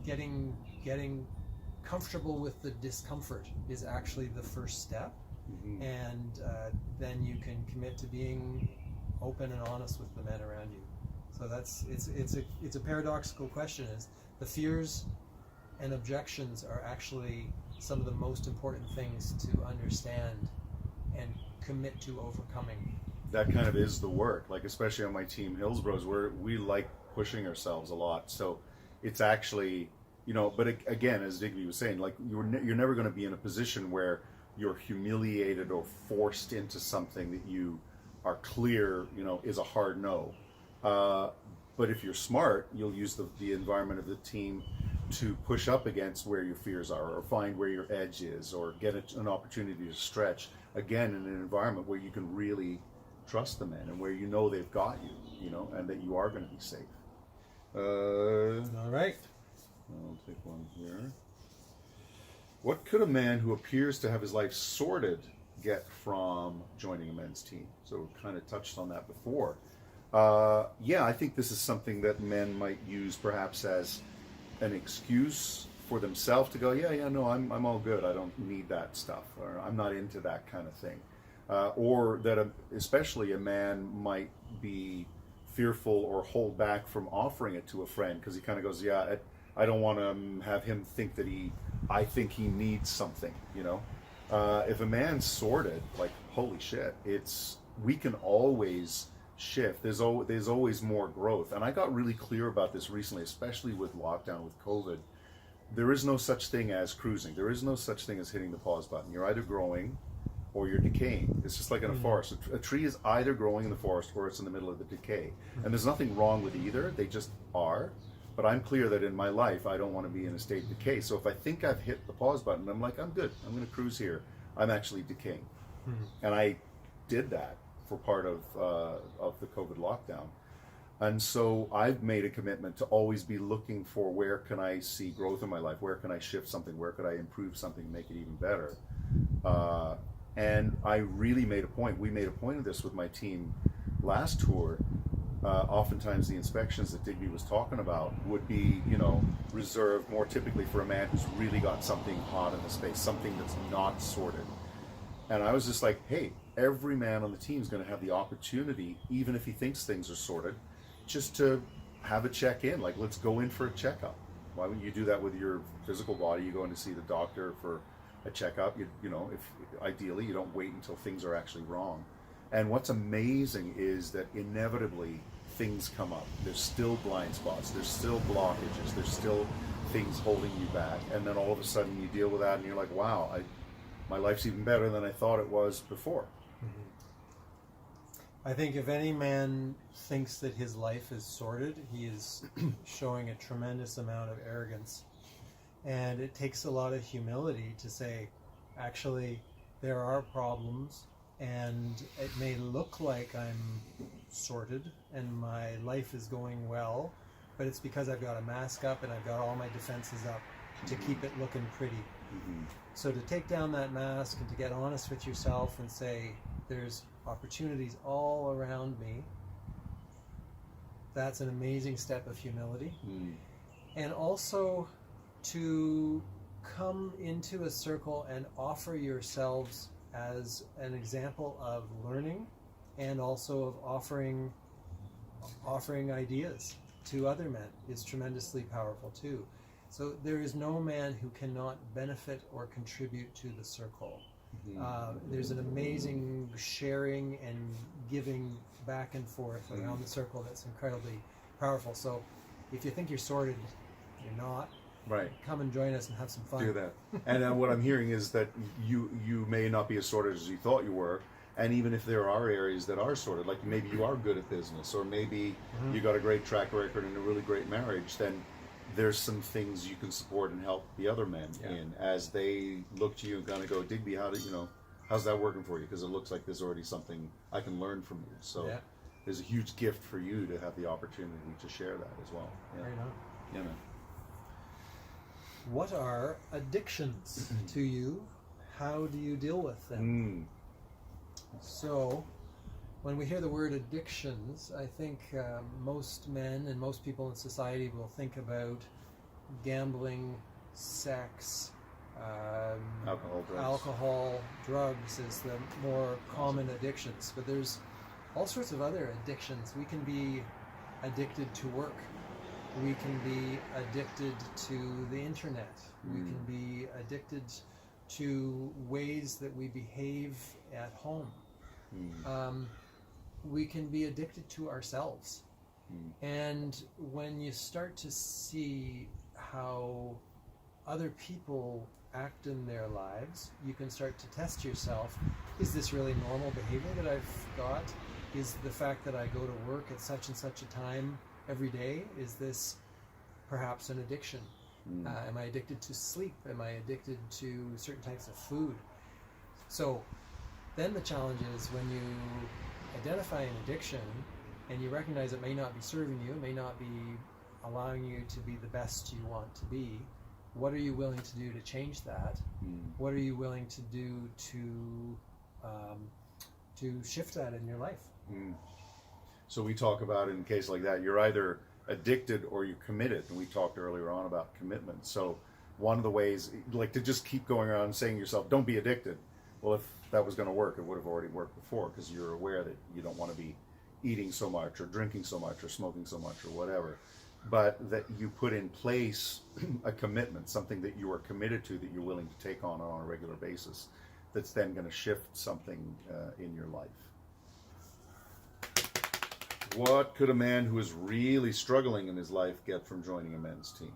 C: getting comfortable with the discomfort is actually the first step. And then you can commit to being open and honest with the men around you. So it's a paradoxical question. Is the fears and objections are actually some of the most important things to understand and commit to overcoming.
B: That kind of is the work. Like especially on my team, Hillsboroughs, where we like pushing ourselves a lot. So it's actually, But again, as Digby was saying, like you're never going to be in a position where you're humiliated or forced into something that you are clear, is a hard no. But if you're smart, you'll use the environment of the team to push up against where your fears are, or find where your edge is, or get an opportunity to stretch, again, in an environment where you can really trust the men and where they've got you, and that you are going to be safe.
C: All right.
B: I'll take one here. What could a man who appears to have his life sorted get from joining a men's team? So we kind of touched on that before. I think this is something that men might use perhaps as an excuse for themselves to go, I'm all good. I don't need that stuff, or I'm not into that kind of thing. Or that especially a man might be fearful or hold back from offering it to a friend because he kind of goes, I don't want to have him think that I think he needs something, If a man's sorted, like, holy shit, we can always shift. There's always more growth. And I got really clear about this recently, especially with lockdown, with COVID. There is no such thing as cruising. There is no such thing as hitting the pause button. You're either growing or you're decaying. It's just like in a forest. A tree is either growing in the forest or it's in the middle of the decay. And there's nothing wrong with either. They just are. But I'm clear that in my life, I don't want to be in a state of decay. So if I think I've hit the pause button, I'm like, I'm good. I'm going to cruise here. I'm actually decaying. And I did that for part of the COVID lockdown. And so I've made a commitment to always be looking for where can I see growth in my life? Where can I shift something? Where could I improve something, make it even better? And I really made a point. We made a point of this with my team last tour. Oftentimes the inspections that Digby was talking about would be, reserved more typically for a man who's really got something hot in the space, something that's not sorted. And I was just like, hey, every man on the team is going to have the opportunity, even if he thinks things are sorted, just to have a check-in. Like, let's go in for a checkup. Why wouldn't you do that with your physical body? You go in to see the doctor for a checkup. If ideally you don't wait until things are actually wrong. And what's amazing is that inevitably things come up. There's still blind spots. There's still blockages. There's still things holding you back. And then all of a sudden you deal with that and you're like, wow, my life's even better than I thought it was before.
C: I think if any man thinks that his life is sorted, he is showing a tremendous amount of arrogance. And it takes a lot of humility to say, actually, there are problems, and it may look like I'm sorted and my life is going well, but it's because I've got a mask up and I've got all my defenses up to keep it looking pretty. So to take down that mask and to get honest with yourself and say, there's opportunities all around me, that's an amazing step of humility. And also to come into a circle and offer yourselves as an example of learning, and also of offering ideas to other men is tremendously powerful too. So there is no man who cannot benefit or contribute to the circle. There's an amazing sharing and giving back and forth around the circle that's incredibly powerful. So if you think you're sorted, you're not.
B: Right.
C: Come and join us and have some fun.
B: Do that. And what I'm hearing is that you may not be as sorted as you thought you were. And even if there are areas that are sorted, like maybe you are good at business, or maybe you got a great track record and a really great marriage, then there's some things you can support and help the other men in as they look to you and kind of go, Digby, how's that working for you? Because it looks like there's already something I can learn from you. So there's a huge gift for you to have the opportunity to share that as well. Yeah.
C: Right on.
B: You know.
C: What are addictions to you? How do you deal with them? So, when we hear the word addictions, I think most men and most people in society will think about gambling, sex, alcohol, drugs as the more common addictions. But there's all sorts of other addictions. We can be addicted to work. We can be addicted to the internet. We can be addicted to ways that we behave at home. We can be addicted to ourselves. And when you start to see how other people act in their lives, you can start to test yourself. Is this really normal behavior that I've got? Is the fact that I go to work at such and such a time every day, is this perhaps an addiction? Am I addicted to sleep? Am I addicted to certain types of food? So then the challenge is when you identify an addiction and you recognize it may not be serving you, it may not be allowing you to be the best you want to be, what are you willing to do to change that? What are you willing to do to shift that in your life?
B: So we talk about, in a case like that, you're either addicted or you're committed, and we talked earlier on about commitment. So one of the ways, like, to just keep going around saying to yourself, don't be addicted. Well, if that was going to work, it would have already worked before, because you're aware that you don't want to be eating so much or drinking so much or smoking so much or whatever, but that you put in place a commitment, something that you are committed to, that you're willing to take on a regular basis, that's then going to shift something in your life. What could a man who is really struggling in his life get from joining a men's team?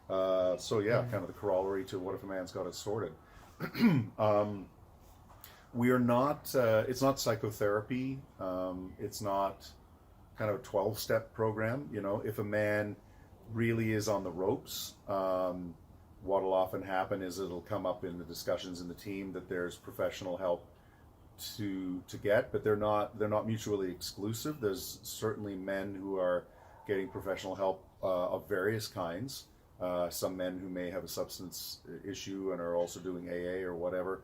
B: Kind of the corollary to what if a man's got it sorted. We are not, it's not psychotherapy. It's not kind of a 12-step program. You know, if a man really is on the ropes, what'll often happen is it'll come up in the discussions in the team that there's professional help to get, but they're not mutually exclusive. There's certainly men who are getting professional help of various kinds. Some men who may have a substance issue and are also doing AA or whatever,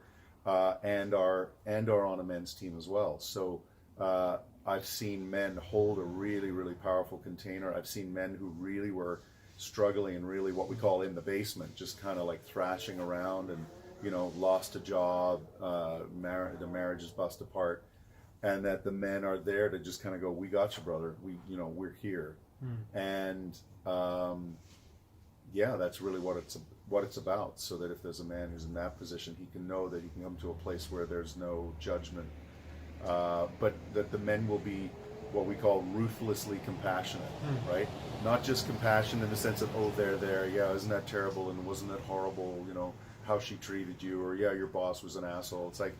B: and are on a men's team as well. So I've seen men hold a really, really powerful container. I've seen men who really were struggling and really what we call in the basement, just kind of like thrashing around and, you know, lost a job, the marriage is bust apart, and that the men are there to just kind of go, we got you, brother. We're here. And that's really what it's about. So that if there's a man who's in that position, he can know that he can come to a place where there's no judgment, but that the men will be what we call ruthlessly compassionate, right? Not just compassion in the sense of, oh, there, yeah, isn't that terrible, and wasn't that horrible, you know, how she treated you, or yeah, your boss was an asshole. It's like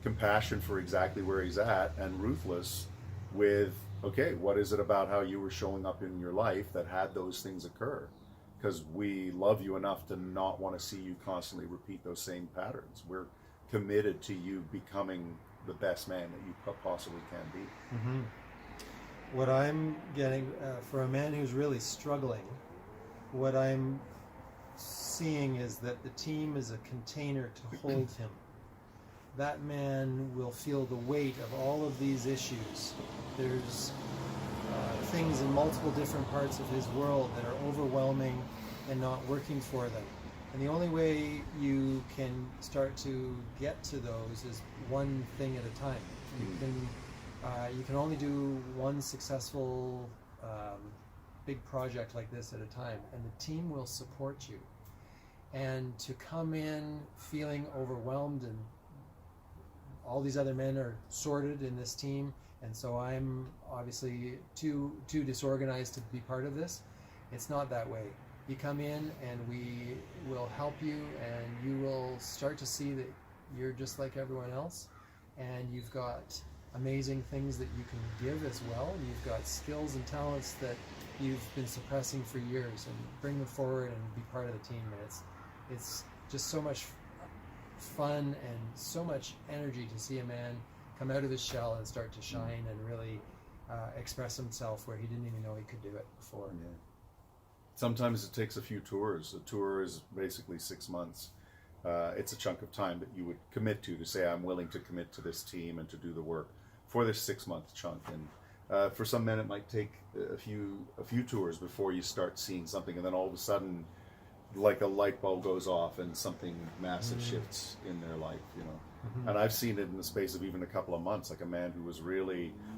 B: compassion for exactly where he's at, and ruthless with, okay, what is it about how you were showing up in your life that had those things occur? Because we love you enough to not want to see you constantly repeat those same patterns. We're committed to you becoming the best man that you possibly can be.
C: Mm-hmm. What I'm getting for a man who's really struggling, what I'm seeing is that the team is a container to hold him. That man will feel the weight of all of these issues. There's things in multiple different parts of his world that are overwhelming and not working for them. And the only way you can start to get to those is one thing at a time. You can only do one successful big project like this at a time, and the team will support you. And to come in feeling overwhelmed, and all these other men are sorted in this team, and so I'm obviously too disorganized to be part of this. It's not that way. You come in and we will help you, and you will start to see that you're just like everyone else, and you've got amazing things that you can give as well. You've got skills and talents that you've been suppressing for years, and bring them forward and be part of the team. And it's just so much fun and so much energy to see a man come out of his shell and start to shine and really express himself where he didn't even know he could do it before.
B: Yeah. Sometimes it takes a few tours. A tour is basically 6 months. It's a chunk of time that you would commit to say, I'm willing to commit to this team and to do the work for this 6 month chunk. And for some men, it might take a few tours before you start seeing something, and then all of a sudden, like a light bulb goes off and something massive shifts in their life, you know. And I've seen it in the space of even a couple of months, like a man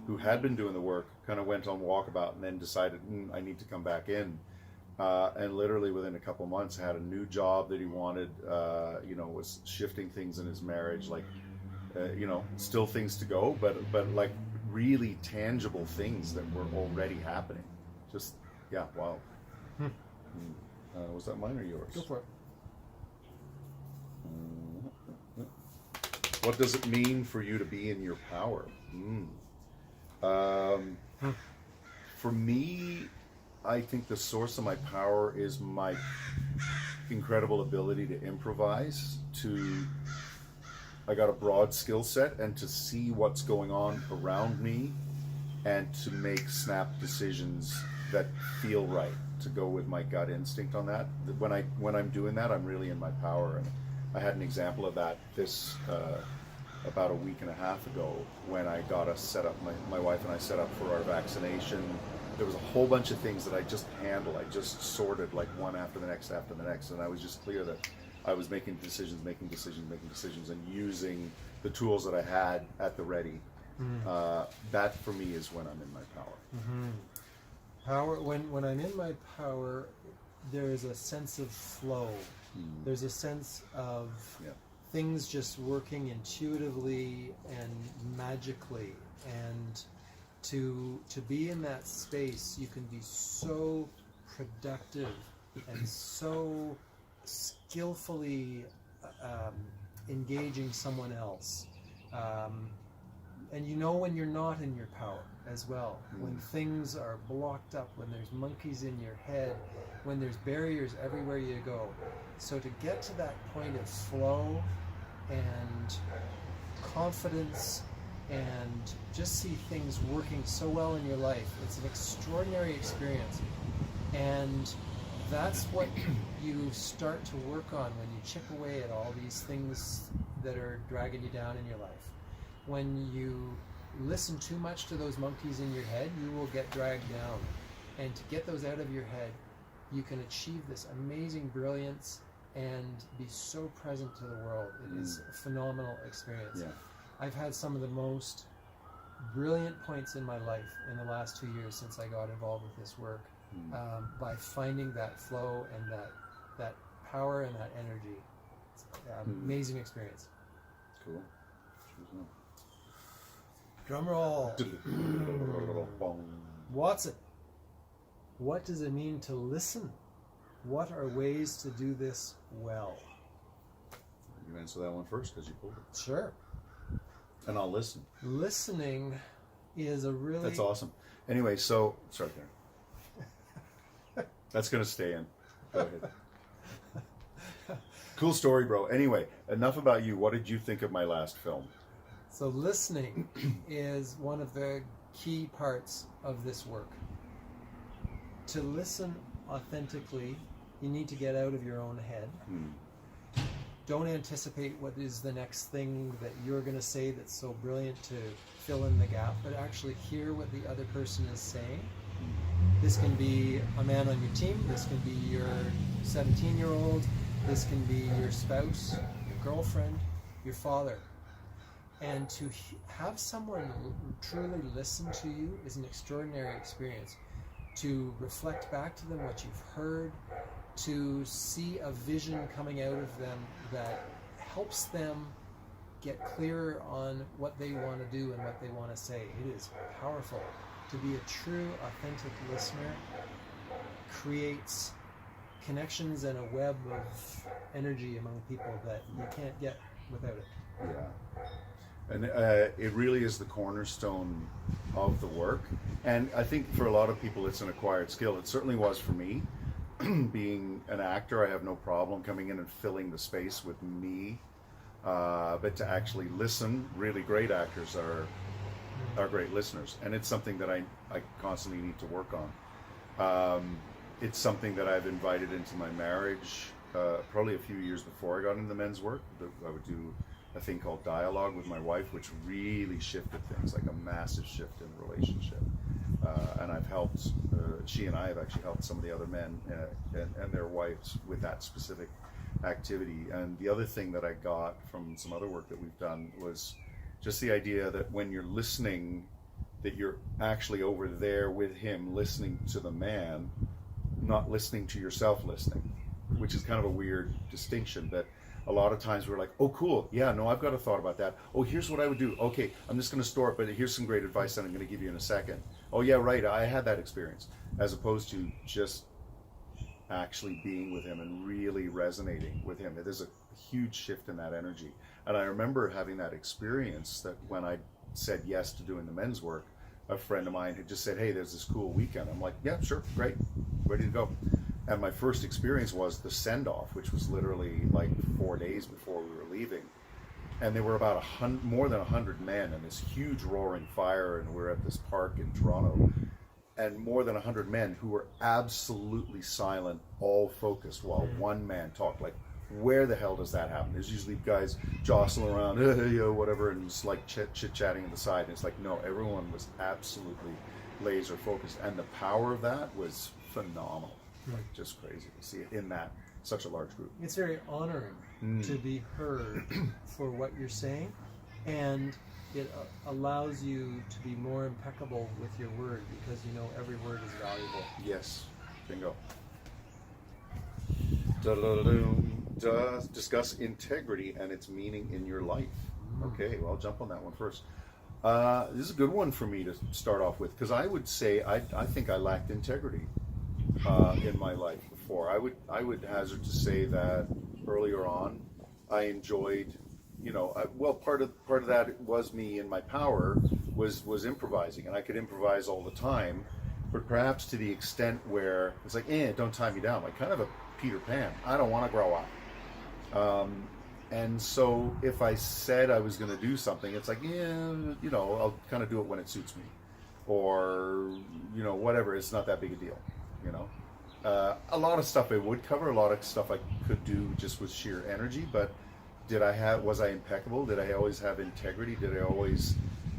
B: who had been doing the work, kind of went on walkabout and then decided, I need to come back in. And literally within a couple of months had a new job that he wanted, was shifting things in his marriage, like, still things to go, but like really tangible things that were already happening. Just, yeah, wow. Was that mine or yours?
C: Go for it.
B: What does it mean for you to be in your power? For me, I think the source of my power is my incredible ability to improvise, I got a broad skill set, and to see what's going on around me and to make snap decisions that feel right, to go with my gut instinct on that. When I'm doing that, I'm really in my power. And I had an example of that about a week and a half ago when I got us set up, my wife and I set up for our vaccination. There was a whole bunch of things that I just handled. I just sorted like one after the next, and I was just clear that I was making decisions, and using the tools that I had at the ready. That for me is when I'm in my power.
C: Power. When I'm in my power, there is a sense of flow. There's a sense of things just working intuitively and magically, and to be in that space, you can be so productive and so skillfully engaging someone else. And you know when you're not in your power as well, when things are blocked up, when there's monkeys in your head, when there's barriers everywhere you go. So to get to that point of flow and confidence and just see things working so well in your life, it's an extraordinary experience. And that's what you start to work on when you chip away at all these things that are dragging you down in your life. When you listen too much to those monkeys in your head, you will get dragged down. And to get those out of your head, you can achieve this amazing brilliance and be so present to the world. It is a phenomenal experience.
B: Yeah.
C: I've had some of the most brilliant points in my life in the last 2 years since I got involved with this work, by finding that flow and that power and that energy. It's an amazing experience.
B: Cool.
C: Drum roll. Watson, what does it mean to listen? What are ways to do this well?
B: You answer that one first because you pulled it.
C: Sure.
B: And I'll listen.
C: Listening is a really...
B: That's awesome. Anyway, so start there. That's going to stay in. Go ahead. Cool story, bro. Anyway, enough about you. What did you think of my last film?
C: So listening is one of the key parts of this work. To listen authentically, you need to get out of your own head. Don't anticipate what is the next thing that you're going to say that's so brilliant to fill in the gap, but actually hear what the other person is saying. This can be a man on your team, this can be your 17-year-old, this can be your spouse, your girlfriend, your father. And to have someone truly listen to you is an extraordinary experience. To reflect back to them what you've heard, to see a vision coming out of them that helps them get clearer on what they want to do and what they want to say. It is powerful. To be a true, authentic listener creates connections and a web of energy among people that you can't get without it.
B: Yeah. And it really is the cornerstone of the work. And I think for a lot of people it's an acquired skill. It certainly was for me. Being an actor, I have no problem coming in and filling the space with me. But to actually listen, really great actors are great listeners. And it's something that I constantly need to work on. It's something that I've invited into my marriage probably a few years before I got into the men's work. I would do a thing called dialogue with my wife, which really shifted things, like a massive shift in the relationship. And I've helped, she and I have actually helped some of the other men and their wives with that specific activity. And the other thing that I got from some other work that we've done was just the idea that when you're listening, that you're actually over there with him listening to the man, not listening to yourself listening, which is kind of a weird distinction. But a lot of times we're like, oh, cool. Yeah, no, I've got a thought about that. Oh, here's what I would do. Okay, I'm just going to store it, but here's some great advice that I'm going to give you in a second. Oh, yeah, right. I had that experience, as opposed to just actually being with him and really resonating with him. There's a huge shift in that energy. And I remember having that experience that when I said yes to doing the men's work, a friend of mine had just said, hey, there's this cool weekend. I'm like, yeah, sure, great, ready to go. And my first experience was the send-off, which was literally like 4 days before we were leaving. And there were about more than 100 men and this huge roaring fire, and we're at this park in Toronto. And more than 100 men who were absolutely silent, all focused, while one man talked. Like, where the hell does that happen? There's usually guys jostling around, whatever, and just like chit-chatting on the side. And it's like, no, everyone was absolutely laser focused. And the power of that was phenomenal. Like, just crazy to see it in that such a large group.
C: It's very honoring to be heard for what you're saying, and it allows you to be more impeccable with your word, because you know every word is valuable.
B: Yes, bingo. Discuss integrity and its meaning in your life. Okay, well, I'll jump on that one first. This is a good one for me to start off with, because I would say I think I lacked integrity in my life before. I would hazard to say that earlier on, I enjoyed, part of that was me in my power was improvising, and I could improvise all the time, but perhaps to the extent where it's like, don't tie me down, like kind of a Peter Pan. I don't want to grow up. And so if I said I was going to do something, it's like, I'll kind of do it when it suits me, or whatever. It's not that big a deal. A lot of stuff I would cover, a lot of stuff I could do just with sheer energy, but was I impeccable? Did I always have integrity? Did I always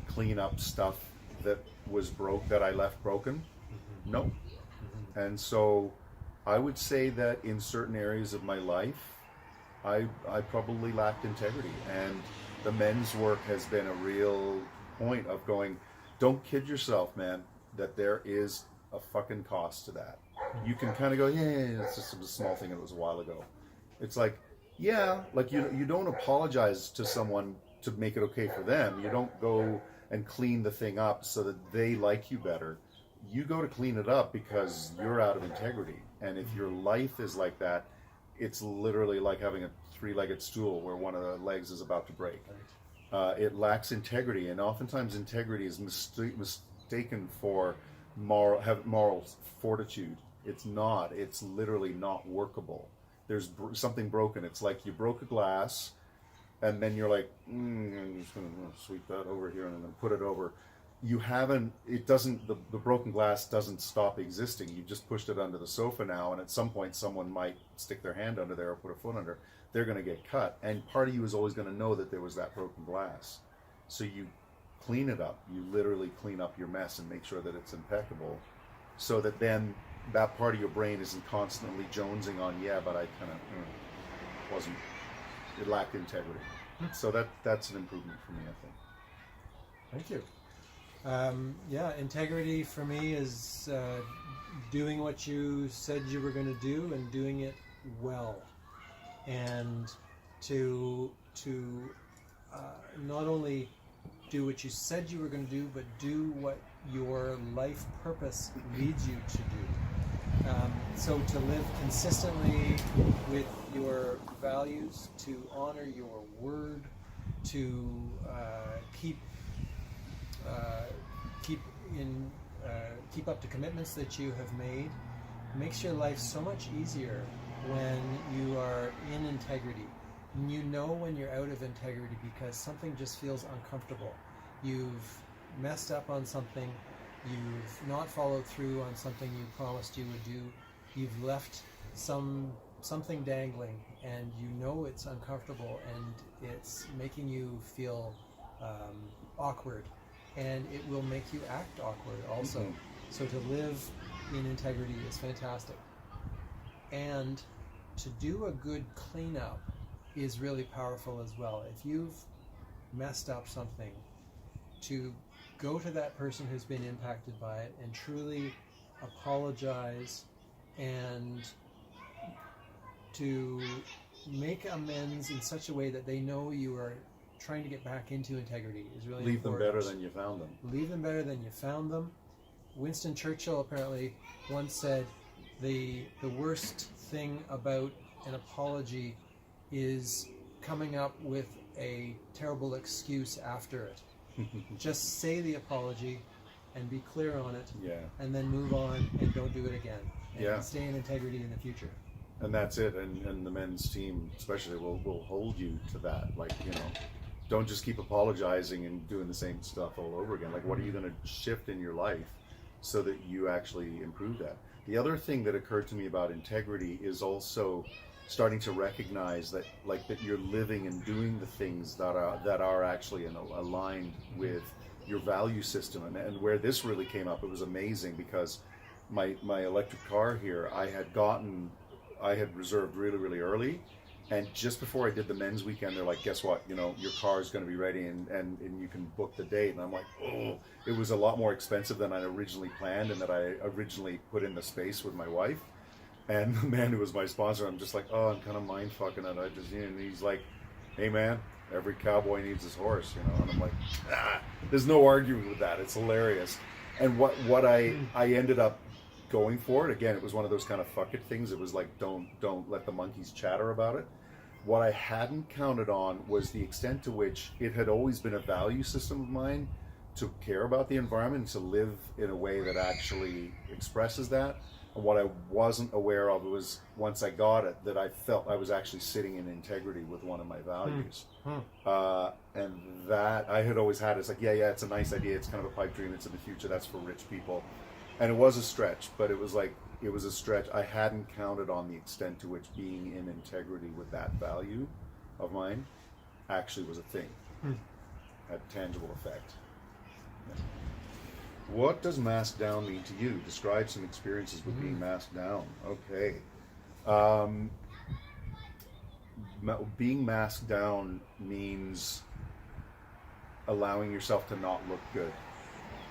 B: clean up stuff that was that I left broken? No. And so I would say that in certain areas of my life, I probably lacked integrity, and the men's work has been a real point of going, don't kid yourself, man, that there is a fucking cost to that. You can kind of go, it's just a small thing, it was a while ago. It's like, like you don't apologize to someone to make it okay for them. You don't go and clean the thing up so that they like you better. You go to clean it up because you're out of integrity. And if your life is like that, it's literally like having a 3-legged stool where one of the legs is about to break. It lacks integrity, and oftentimes integrity is mistaken for moral fortitude. It's not. It's literally not workable. There's something broken. It's like you broke a glass, and then you're like, I'm just going to sweep that over here and then put it over. You haven't, it doesn't, the broken glass doesn't stop existing. You just pushed it under the sofa now, and at some point someone might stick their hand under there or put a foot under. They're going to get cut. And part of you is always going to know that there was that broken glass. So you clean it up. You literally clean up your mess and make sure that it's impeccable, so that then that part of your brain isn't constantly jonesing on, yeah, but I kind of wasn't, it lacked integrity. So that's an improvement for me, I think.
C: Thank you. Yeah, integrity for me is doing what you said you were going to do and doing it well, and to not only do what you said you were going to do, but do what your life purpose leads you to do. So to live consistently with your values, to honor your word, to keep up to commitments that you have made, makes your life so much easier when you are in integrity. And you know when you're out of integrity because something just feels uncomfortable. You've messed up on something, you've not followed through on something you promised you would do, you've left something dangling, and you know it's uncomfortable and it's making you feel awkward, and it will make you act awkward also. Mm-hmm. So to live in integrity is fantastic. And to do a good cleanup is really powerful as well. If you've messed up something, to go to that person who's been impacted by it and truly apologize and to make amends in such a way that they know you are trying to get back into integrity is really
B: Leave
C: important.
B: them better than you found them.
C: Leave them better than you found them. Winston Churchill apparently once said the worst thing about an apology is coming up with a terrible excuse after it. Just say the apology and be clear on it, and then move on and don't do it again. And stay in integrity in the future. And
B: that's it. And the men's team especially will hold you to that. Like, don't just keep apologizing and doing the same stuff all over again. Like, what are you going to shift in your life so that you actually improve that? The other thing that occurred to me about integrity is also starting to recognize that, like, that you're living and doing the things that are actually aligned with your value system. And where this really came up, it was amazing because my electric car here, I had reserved really, really early. And just before I did the men's weekend, they're like, guess what? Your car is going to be ready and you can book the date. And I'm like, oh, it was a lot more expensive than I originally planned and that I originally put in the space with my wife. And the man who was my sponsor, I'm just like, oh, I'm kind of mind fucking it. And he's like, hey man, every cowboy needs his horse, And I'm like, there's no arguing with that. It's hilarious. And what I ended up going for it, again, it was one of those kind of fuck it things. It was like, don't let the monkeys chatter about it. What I hadn't counted on was the extent to which it had always been a value system of mine to care about the environment, to live in a way that actually expresses that. And what I wasn't aware of was, once I got it, that I felt I was actually sitting in integrity with one of my values. And that I had always had, it's like, yeah, it's a nice idea. It's kind of a pipe dream. It's in the future. That's for rich people. And it was a stretch, but it was a stretch. I hadn't counted on the extent to which being in integrity with that value of mine actually was a thing. Had tangible effect. Yeah. What does masked down mean to you? Describe some experiences with being masked down. Okay. Being masked down means allowing yourself to not look good.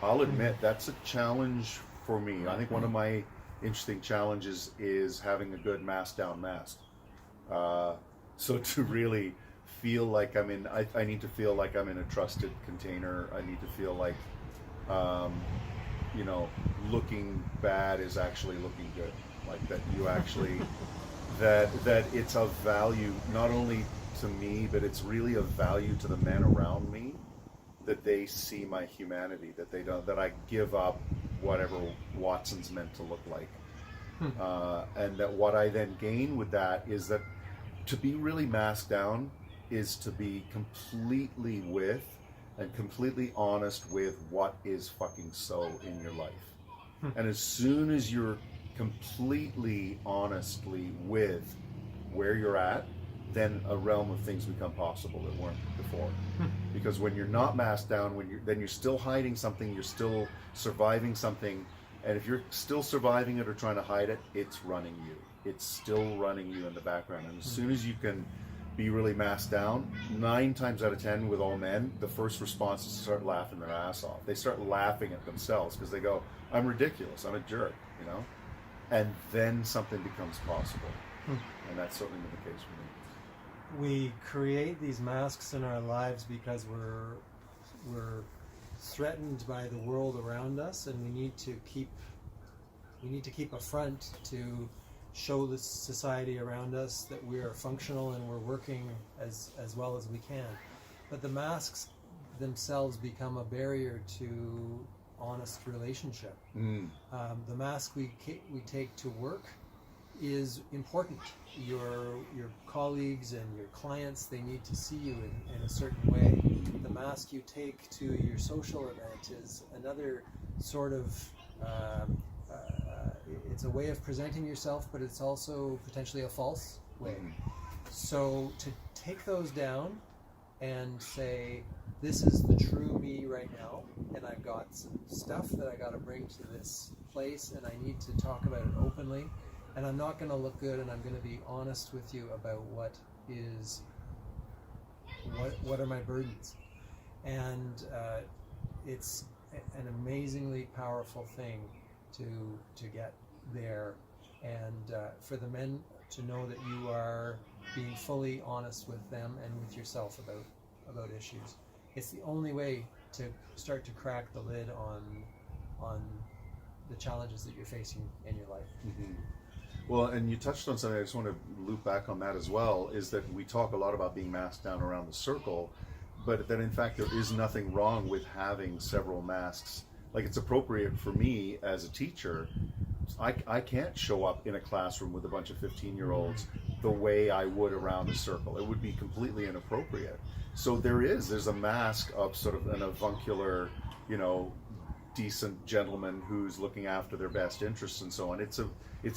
B: I'll admit that's a challenge for me. I think one of my interesting challenges is having a good masked down mask. So to really feel like I need to feel like I'm in a trusted container. I need to feel like, looking bad is actually looking good. Like that you actually, that it's of value not only to me, but it's really of value to the men around me, that they see my humanity, that they don't, that I give up whatever Watson's meant to look like. And that what I then gain with that is that to be really masked down is to be completely with and completely honest with what is fucking so in your life. And as soon as you're completely honestly with where you're at, then a realm of things become possible that weren't before. Because when you're not masked down, then you're still hiding something, you're still surviving something, and if you're still surviving it or trying to hide it, it's running you. It's still running you in the background. And as soon as you can be really masked down, 9 times out of 10 with all men, the first response is to start laughing their ass off. They start laughing at themselves because they go, I'm ridiculous, I'm a jerk, you know? And then something becomes possible. And that's certainly been the case for me.
C: We create these masks in our lives because we're threatened by the world around us, and we need to keep a front to show the society around us that we are functional and we're working as well as we can. But the masks themselves become a barrier to honest relationship. The mask we take to work is important. Your colleagues and your clients, they need to see you in a certain way. The mask you take to your social event is another sort of it's a way of presenting yourself, but it's also potentially a false way. So to take those down and say, this is the true me right now, and I've got some stuff that I got to bring to this place, and I need to talk about it openly, and I'm not going to look good, and I'm going to be honest with you about what are my burdens. And it's an amazingly powerful thing to get there, and for the men to know that you are being fully honest with them and with yourself about issues. It's the only way to start to crack the lid on the challenges that you're facing in your life.
B: Well, and you touched on something, I just want to loop back on that as well, is that we talk a lot about being masked down around the circle, but that in fact there is nothing wrong with having several masks. Like, it's appropriate for me as a teacher. I can't show up in a classroom with a bunch of 15-year-olds the way I would around a circle. It would be completely inappropriate. So there's a mask of sort of an avuncular, decent gentleman who's looking after their best interests and so on. It's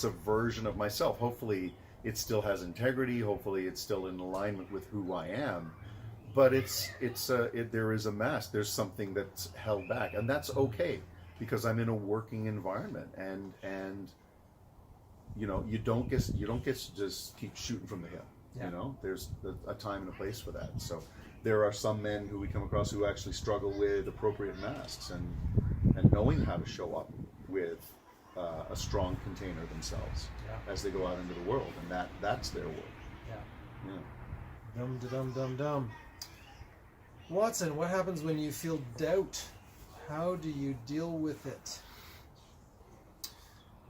B: a version of myself. Hopefully it still has integrity. Hopefully it's still in alignment with who I am. But there is a mask. There's something that's held back, and that's okay, because I'm in a working environment, and you don't get to just keep shooting from the hip.
C: Yeah.
B: There's a time and a place for that. So there are some men who we come across who actually struggle with appropriate masks and knowing how to show up with a strong container themselves as they go out into the world, and that's their work. Yeah.
C: Dum. Watson, what happens when you feel doubt? How do you deal with it?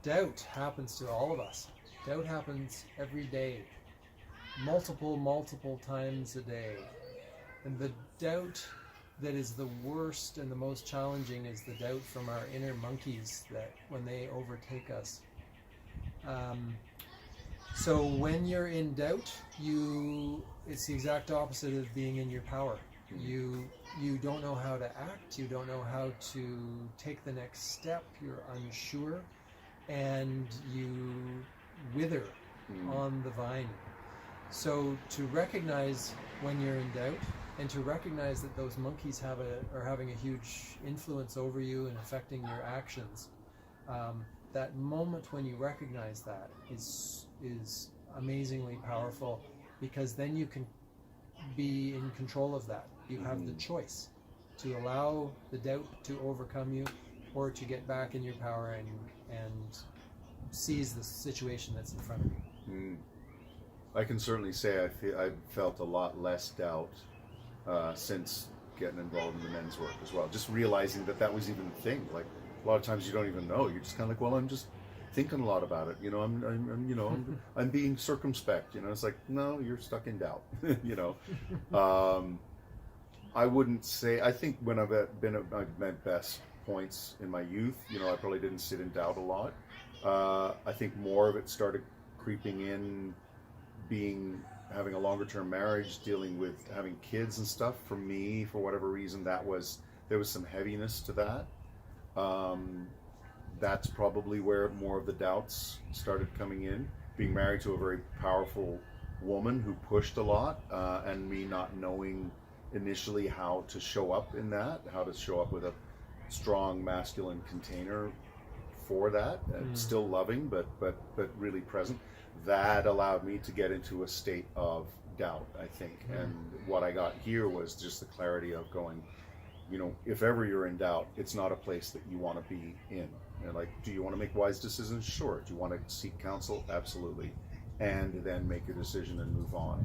C: Doubt happens to all of us. Doubt happens every day, multiple times a day. And the doubt that is the worst and the most challenging is the doubt from our inner monkeys, that when they overtake us. So when you're in doubt, it's the exact opposite of being in your power. You don't know how to act, you don't know how to take the next step, you're unsure, and you wither on the vine. So to recognize when you're in doubt, and to recognize that those monkeys are having a huge influence over you and affecting your actions, that moment when you recognize that is amazingly powerful, because then you can be in control of that. You have the choice to allow the doubt to overcome you, or to get back in your power and seize the situation that's in front of you.
B: I can certainly say I've felt a lot less doubt since getting involved in the men's work as well. Just realizing that was even a thing. Like, a lot of times you don't even know. You're just kind of like, well, I'm just thinking a lot about it. I'm being circumspect. It's like, no, you're stuck in doubt. I wouldn't say. I think when I've been at my best points in my youth, I probably didn't sit in doubt a lot. I think more of it started creeping in, having a longer term marriage, dealing with having kids and stuff. For me, for whatever reason, there was some heaviness to that. That's probably where more of the doubts started coming in. Being married to a very powerful woman who pushed a lot, and me not knowing initially how to show up in that, how to show up with a strong masculine container for that, and still loving, but really present. That allowed me to get into a state of doubt, I think. And what I got here was just the clarity of going, if ever you're in doubt, it's not a place that you want to be in. Like, do you want to make wise decisions? Sure. Do you want to seek counsel? Absolutely. And then make your decision and move on.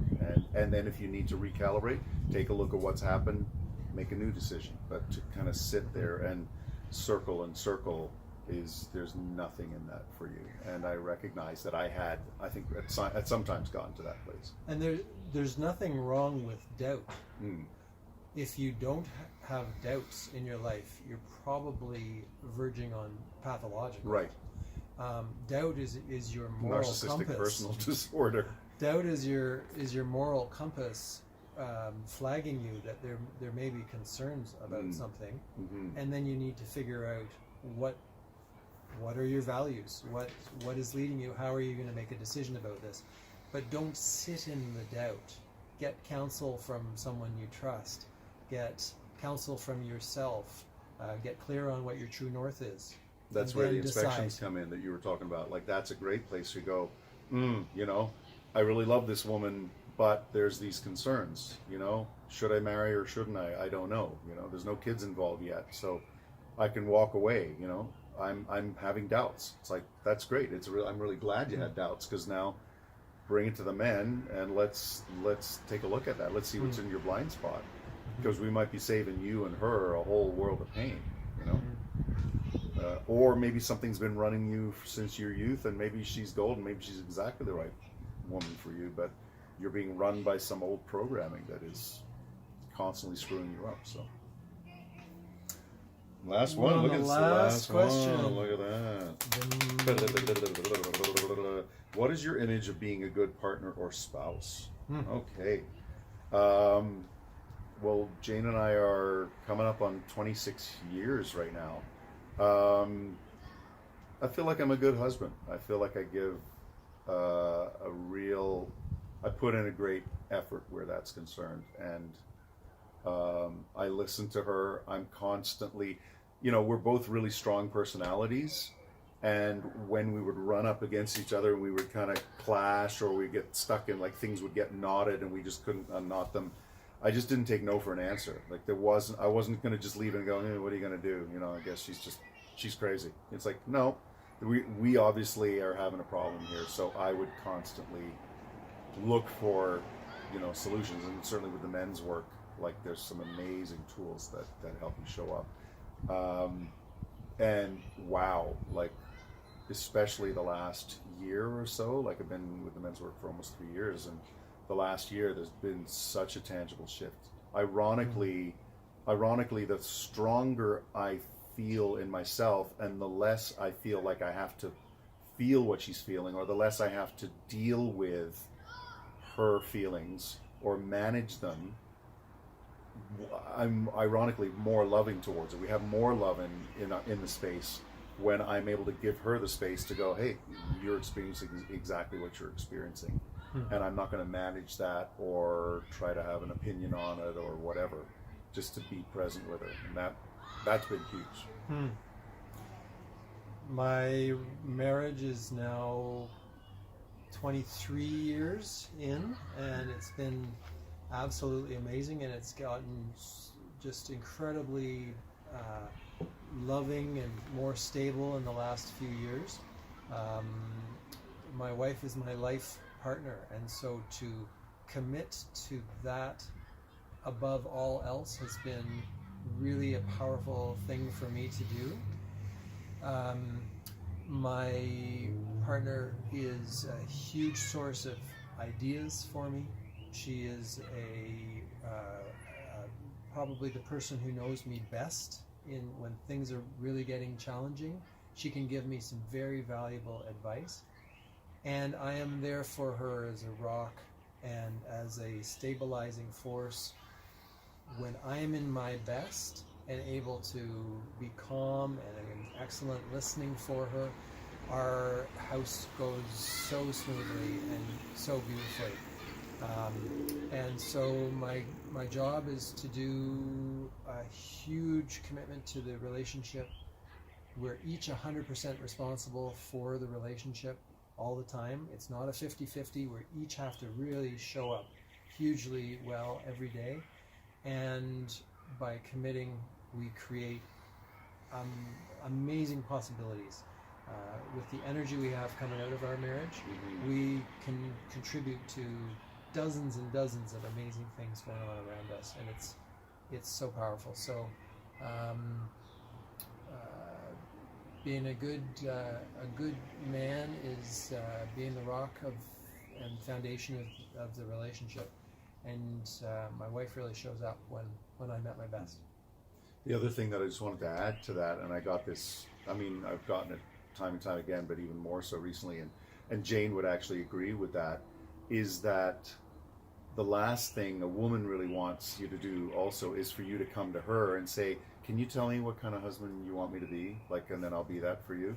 B: And then if you need to recalibrate, take a look at what's happened, make a new decision. But to kind of sit there and circle and circle, there's nothing in that for you. And I recognize that I think at sometimes gotten to that place. And
C: there's nothing wrong with doubt. If you don't have doubts in your life, you're probably verging on pathological.
B: Right.
C: Doubt is your moral
B: narcissistic
C: compass.
B: Personal disorder.
C: Doubt is your moral compass, flagging you that there may be concerns about something, and then you need to figure out what are your values, what is leading you, how are you going to make a decision about this. But don't sit in the doubt. Get counsel from someone you trust. Get counsel from yourself. Get clear on what your true north is.
B: That's where the inspections come in that you were talking about. Like, that's a great place to go, I really love this woman, but there's these concerns, should I marry or shouldn't I? I don't know. There's no kids involved yet, so I can walk away, I'm having doubts. It's like, that's great. I'm really glad you had doubts, because now bring it to the men and let's take a look at that. Let's see what's in your blind spot, because we might be saving you and her a whole world of pain, or maybe something's been running you since your youth, and maybe she's gold, and maybe she's exactly the right woman for you, but you're being run by some old programming that is constantly screwing you up. So last one. Look at the last question. Look at that. What is your image of being a good partner or spouse? Okay. Well, Jane and I are coming up on 26 years right now. I feel like I'm a good husband. I feel like I give I put in a great effort where that's concerned, and I listen to her. I'm constantly, we're both really strong personalities, and when we would run up against each other, we would kind of clash, or we get stuck in, like, things would get knotted and we just couldn't unknot them. I just didn't take no for an answer. Like, I wasn't going to just leave it and go, hey, what are you going to do? I guess she's crazy. It's like, no, we obviously are having a problem here. So I would constantly look for, solutions. And certainly with the men's work, like, there's some amazing tools that help you show up. And wow, like, especially the last year or so, like, I've been with the men's work for almost 3 years, and the last year there's been such a tangible shift. Ironically, the stronger I feel in myself, and the less I feel like I have to feel what she's feeling, or the less I have to deal with her feelings or manage them, I'm ironically more loving towards it. We have more love in the space when I'm able to give her the space to go, hey, you're experiencing exactly what you're experiencing. And I'm not going to manage that or try to have an opinion on it or whatever, just to be present with her. And that's been huge.
C: My marriage is now 23 years in, and it's been absolutely amazing, and it's gotten just incredibly loving and more stable in the last few years. My wife is my life partner, and so to commit to that above all else has been really a powerful thing for me to do. My partner is a huge source of ideas for me. She is probably the person who knows me best when things are really getting challenging. She can give me some very valuable advice, and I am there for her as a rock and as a stabilizing force when I am in my best and able to be calm and an excellent listening for her. Our house goes so smoothly and so beautifully. And so my job is to do a huge commitment to the relationship. We're each 100% responsible for the relationship all the time. It's not a 50-50. We each have to really show up hugely well every day. And by committing, we create amazing possibilities. With the energy we have coming out of our marriage, we can contribute to dozens and dozens of amazing things going on around us, and it's so powerful. So being a good man is being the rock and foundation of the relationship, and my wife really shows up when I'm at my best.
B: The other thing that I just wanted to add to that, and I got this, I mean, I've gotten it time and time again, but even more so recently, and Jane would actually agree with that, is that the last thing a woman really wants you to do also is for you to come to her and say, can you tell me what kind of husband you want me to be? Like, and then I'll be that for you.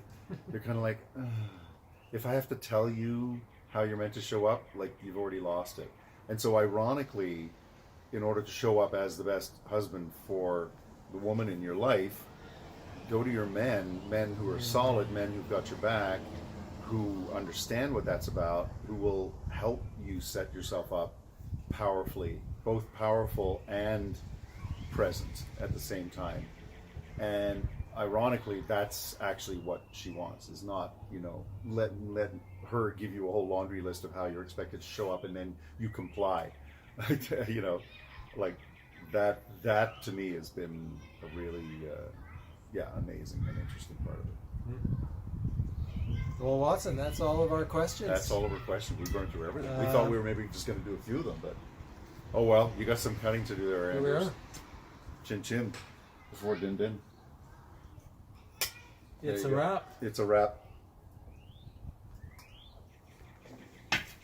B: You're kind of like, ugh. If I have to tell you how you're meant to show up, like, you've already lost it. And so ironically, in order to show up as the best husband for the woman in your life, go to your men who are solid, men who've got your back, who understand what that's about, who will help you set yourself up powerfully, both powerful and present at the same time. And ironically, that's actually what she wants, is not, let her give you a whole laundry list of how you're expected to show up and then you comply. Like that to me has been a really amazing and interesting part of it.
C: Well, Watson, that's all of our questions.
B: That's all of our questions. We've gone through everything. We thought we were maybe just going to do a few of them, but oh well, you got some cutting to do there,
C: Here we
B: Anders.
C: are.
B: Chin chin before din din.
C: It's a wrap.
B: It's a wrap.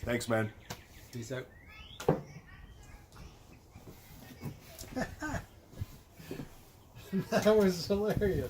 B: Thanks, man.
C: Peace out. That was hilarious.